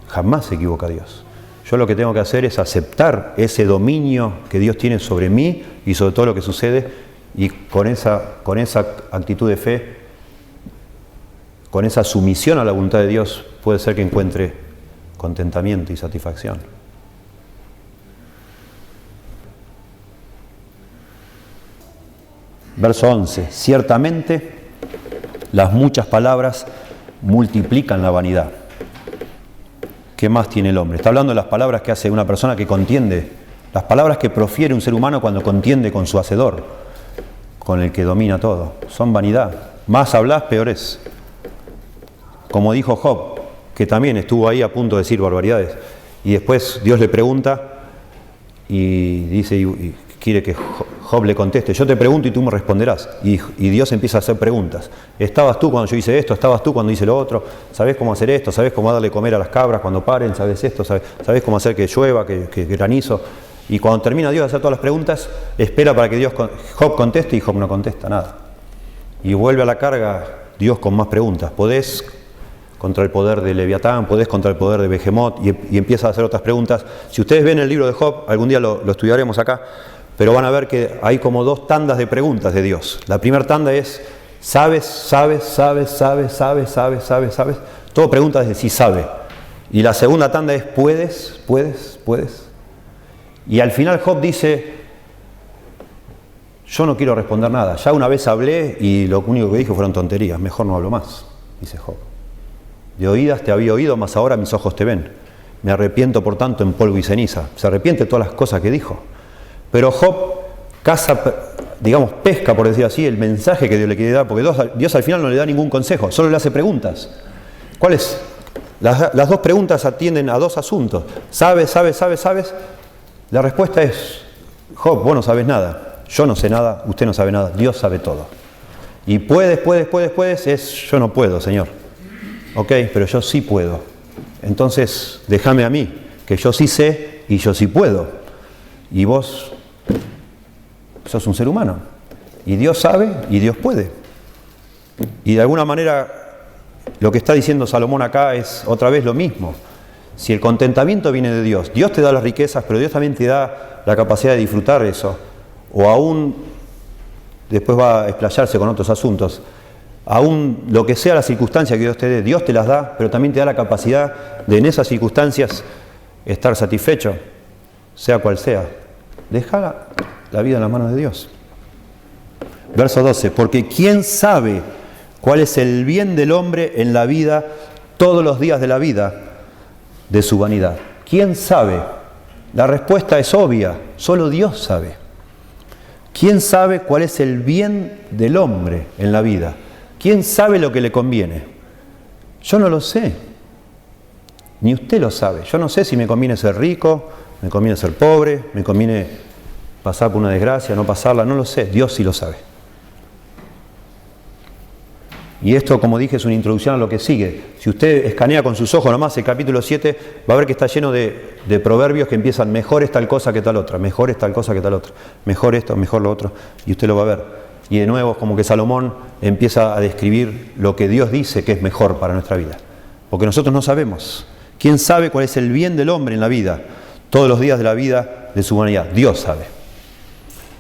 jamás se equivoca Dios. Yo lo que tengo que hacer es aceptar ese dominio que Dios tiene sobre mí y sobre todo lo que sucede, y con esa actitud de fe, con esa sumisión a la voluntad de Dios, puede ser que encuentre contentamiento y satisfacción. Verso 11. Ciertamente, las muchas palabras multiplican la vanidad. ¿Qué más tiene el hombre? Está hablando de las palabras que hace una persona que contiende, las palabras que profiere un ser humano cuando contiende con su hacedor, con el que domina todo. Son vanidad. Más hablas, peor es. Como dijo Job, que también estuvo ahí a punto de decir barbaridades. Y después Dios le pregunta y dice, y quiere que Job le conteste: yo te pregunto y tú me responderás. Y Dios empieza a hacer preguntas. ¿Estabas tú cuando yo hice esto? ¿Estabas tú cuando hice lo otro? ¿Sabés cómo hacer esto? ¿Sabés cómo darle comer a las cabras cuando paren? ¿Sabés esto? ¿Sabés cómo hacer que llueva, que granizo? Y cuando termina Dios de hacer todas las preguntas, espera para que Job conteste, y Job no contesta nada. Y vuelve a la carga Dios con más preguntas. ¿Podés contra el poder de Leviatán? ¿Podés contra el poder de Behemoth? Y empieza a hacer otras preguntas. Si ustedes ven el libro de Job, algún día lo estudiaremos acá, pero van a ver que hay como 2 tandas de preguntas de Dios. La primera tanda es: ¿sabes? Todo pregunta es de si sabe. Y la segunda tanda es: ¿puedes? Y al final Job dice: yo no quiero responder nada. Ya una vez hablé y lo único que dije fueron tonterías. Mejor no hablo más, dice Job. De oídas te había oído, mas ahora mis ojos te ven. Me arrepiento por tanto en polvo y ceniza. Se arrepiente de todas las cosas que dijo. Pero Job pesca, por decir así, el mensaje que Dios le quiere dar, porque Dios al final no le da ningún consejo, solo le hace preguntas. ¿Cuáles? Las 2 preguntas atienden a 2 asuntos. ¿Sabes? La respuesta es: Job, vos no sabes nada, yo no sé nada, usted no sabe nada, Dios sabe todo. Y puedes, es: yo no puedo, Señor. Ok, pero yo sí puedo. Entonces, déjame a mí, que yo sí sé y yo sí puedo. Y vos sos un ser humano. Y Dios sabe y Dios puede. Y de alguna manera, lo que está diciendo Salomón acá es otra vez lo mismo. Si el contentamiento viene de Dios, Dios te da las riquezas, pero Dios también te da la capacidad de disfrutar eso. O aún, después va a explayarse con otros asuntos, aún lo que sea la circunstancia que Dios te dé, Dios te las da, pero también te da la capacidad de en esas circunstancias estar satisfecho, sea cual sea. Déjala la vida en las manos de Dios. Verso 12, porque ¿quién sabe cuál es el bien del hombre en la vida todos los días de la vida de su vanidad? ¿Quién sabe? La respuesta es obvia, solo Dios sabe. ¿Quién sabe cuál es el bien del hombre en la vida? ¿Quién sabe lo que le conviene? Yo no lo sé, ni usted lo sabe. Yo no sé si me conviene ser rico, me conviene ser pobre, me conviene pasar por una desgracia, no pasarla, no lo sé, Dios sí lo sabe. Y esto, como dije, es una introducción a lo que sigue. Si usted escanea con sus ojos nomás el capítulo 7, va a ver que está lleno de proverbios que empiezan: mejor es tal cosa que tal otra, mejor es tal cosa que tal otra, mejor esto, mejor lo otro, y usted lo va a ver. Y de nuevo, como que Salomón empieza a describir lo que Dios dice que es mejor para nuestra vida. Porque nosotros no sabemos. ¿Quién sabe cuál es el bien del hombre en la vida, todos los días de la vida de su humanidad? Dios sabe.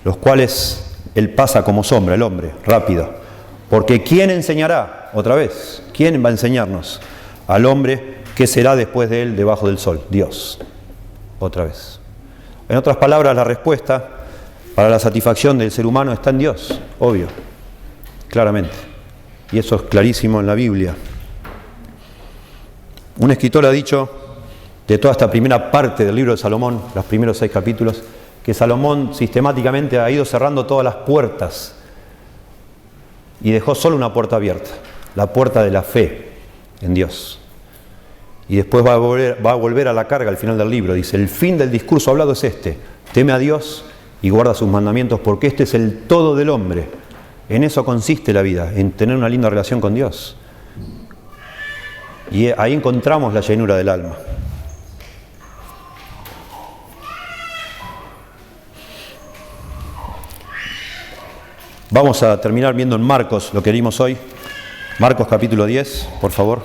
Los cuales Él pasa como sombra, el hombre, rápido. Porque ¿quién enseñará? Otra vez, ¿quién va a enseñarnos al hombre qué será después de él debajo del sol? Dios. Otra vez. En otras palabras, la respuesta para la satisfacción del ser humano está en Dios, obvio, claramente. Y eso es clarísimo en la Biblia. Un escritor ha dicho, de toda esta primera parte del libro de Salomón, los primeros 6 capítulos, que Salomón sistemáticamente ha ido cerrando todas las puertas y dejó solo una puerta abierta, la puerta de la fe en Dios. Y después va a volver a la carga al final del libro. Dice: el fin del discurso hablado es este: teme a Dios y guarda sus mandamientos, porque este es el todo del hombre. En eso consiste la vida, en tener una linda relación con Dios. Y ahí encontramos la llenura del alma. Vamos a terminar viendo en Marcos lo que vimos hoy. Marcos capítulo 10, por favor.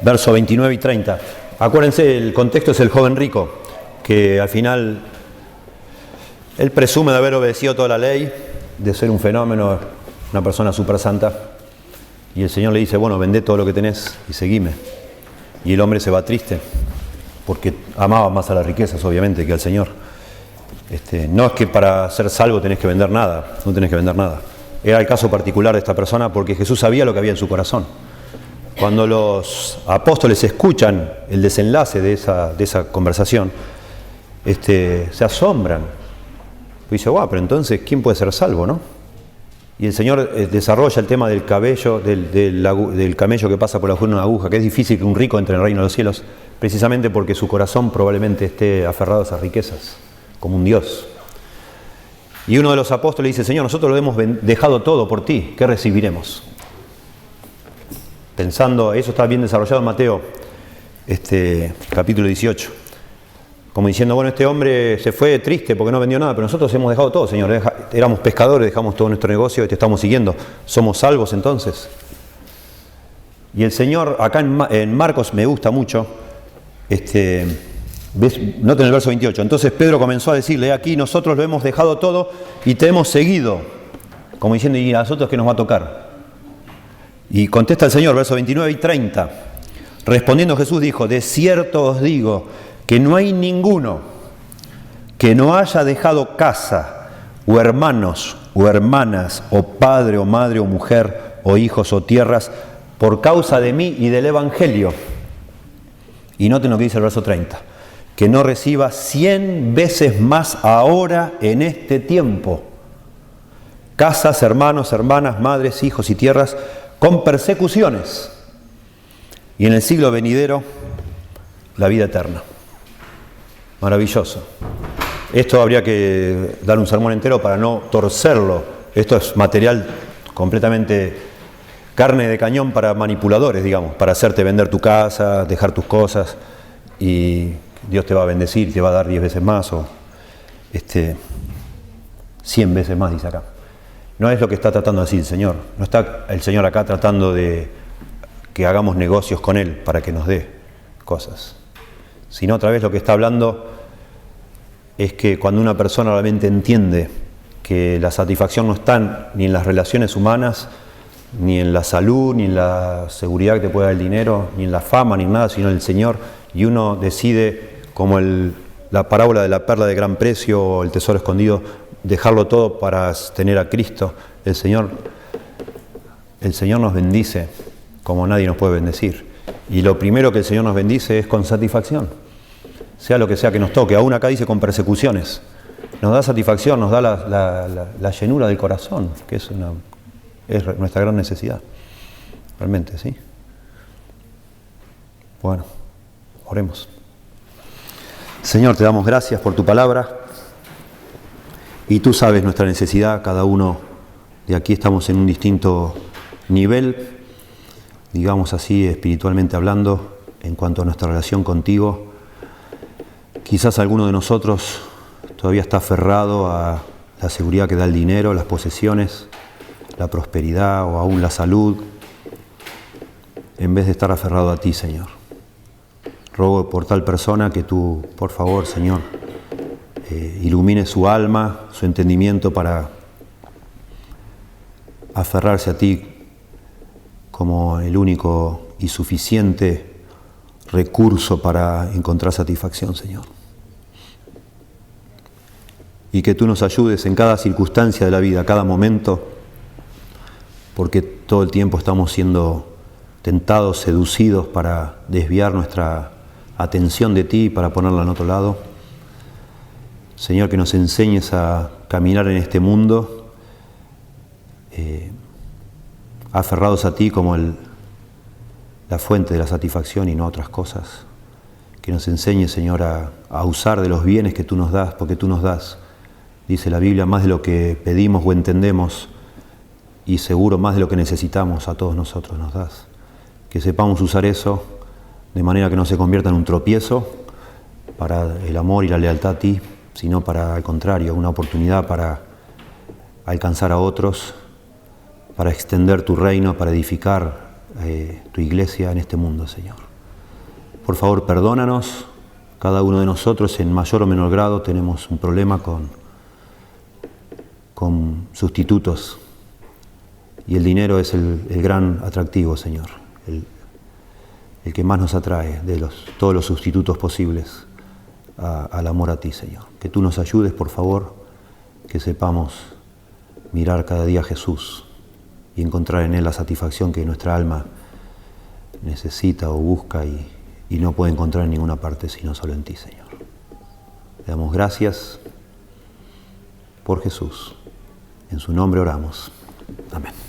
Verso 29 y 30. Acuérdense, el contexto es el joven rico, que al final él presume de haber obedecido toda la ley, de ser un fenómeno, una persona súper santa. Y el Señor le dice: bueno, vendé todo lo que tenés y seguime. Y el hombre se va triste, porque amaba más a las riquezas, obviamente, que al Señor. No es que para ser salvo tenés que vender nada, no tenés que vender nada. Era el caso particular de esta persona, porque Jesús sabía lo que había en su corazón. Cuando los apóstoles escuchan el desenlace de esa conversación, se asombran. Dice: wow, pero entonces, ¿quién puede ser salvo, no? Y el Señor desarrolla el tema del cabello, del camello que pasa por la una aguja, que es difícil que un rico entre en el reino de los cielos, precisamente porque su corazón probablemente esté aferrado a esas riquezas, como un Dios. Y uno de los apóstoles dice: Señor, nosotros lo hemos dejado todo por ti, ¿qué recibiremos? Pensando, eso está bien desarrollado en Mateo, capítulo 18. Como diciendo: bueno, este hombre se fue triste porque no vendió nada, pero nosotros hemos dejado todo, Señor. Éramos pescadores, dejamos todo nuestro negocio y te estamos siguiendo. ¿Somos salvos entonces? Y el Señor, acá en Marcos me gusta mucho, noten el verso 28. Entonces Pedro comenzó a decirle: aquí nosotros lo hemos dejado todo y te hemos seguido. Como diciendo: ¿y a nosotros qué nos va a tocar? Y contesta el Señor, versos 29 y 30. Respondiendo Jesús dijo: de cierto os digo que no hay ninguno que no haya dejado casa, o hermanos, o hermanas, o padre, o madre, o mujer, o hijos, o tierras, por causa de mí y del Evangelio. Y noten lo que dice el verso 30. Que no reciba 100 veces más ahora en este tiempo casas, hermanos, hermanas, madres, hijos y tierras, con persecuciones, y en el siglo venidero la vida eterna. Maravilloso. Esto habría que dar un sermón entero para no torcerlo. Esto es material completamente carne de cañón para manipuladores, digamos, para hacerte vender tu casa, dejar tus cosas, y Dios te va a bendecir, te va a dar 10 veces más, o 100 veces más, dice acá. No es lo que está tratando de decir el Señor. No está el Señor acá tratando de que hagamos negocios con Él para que nos dé cosas. Sino otra vez lo que está hablando es que cuando una persona realmente entiende que la satisfacción no está ni en las relaciones humanas, ni en la salud, ni en la seguridad que te puede dar el dinero, ni en la fama, ni en nada, sino en el Señor, y uno decide, como el la parábola de la perla de gran precio o el tesoro escondido, dejarlo todo para tener a Cristo. El Señor nos bendice como nadie nos puede bendecir. Y lo primero que el Señor nos bendice es con satisfacción. Sea lo que sea que nos toque, aún acá dice con persecuciones. Nos da satisfacción, nos da la llenura del corazón, que es nuestra gran necesidad. Realmente, ¿sí? Bueno, oremos. Señor, te damos gracias por tu palabra. Y tú sabes nuestra necesidad, cada uno de aquí estamos en un distinto nivel, digamos así, espiritualmente hablando, en cuanto a nuestra relación contigo. Quizás alguno de nosotros todavía está aferrado a la seguridad que da el dinero, las posesiones, la prosperidad o aún la salud, en vez de estar aferrado a ti, Señor. Ruego por tal persona que tú, por favor, Señor, ilumine su alma, su entendimiento para aferrarse a ti como el único y suficiente recurso para encontrar satisfacción, Señor. Y que tú nos ayudes en cada circunstancia de la vida, cada momento, porque todo el tiempo estamos siendo tentados, seducidos para desviar nuestra atención de ti y para ponerla en otro lado. Señor, que nos enseñes a caminar en este mundo aferrados a ti como la fuente de la satisfacción y no a otras cosas. Que nos enseñes, Señor, a usar de los bienes que tú nos das, porque tú nos das, dice la Biblia, más de lo que pedimos o entendemos, y seguro más de lo que necesitamos a todos nosotros nos das. Que sepamos usar eso de manera que no se convierta en un tropiezo para el amor y la lealtad a ti, sino para, al contrario, una oportunidad para alcanzar a otros, para extender tu reino, para edificar tu iglesia en este mundo, Señor. Por favor, perdónanos. Cada uno de nosotros, en mayor o menor grado, tenemos un problema con sustitutos. Y el dinero es el gran atractivo, Señor. El que más nos atrae de todos los sustitutos posibles al amor a ti, Señor. Que tú nos ayudes, por favor, que sepamos mirar cada día a Jesús y encontrar en Él la satisfacción que nuestra alma necesita o busca y no puede encontrar en ninguna parte sino solo en ti, Señor. Le damos gracias por Jesús. En su nombre oramos. Amén.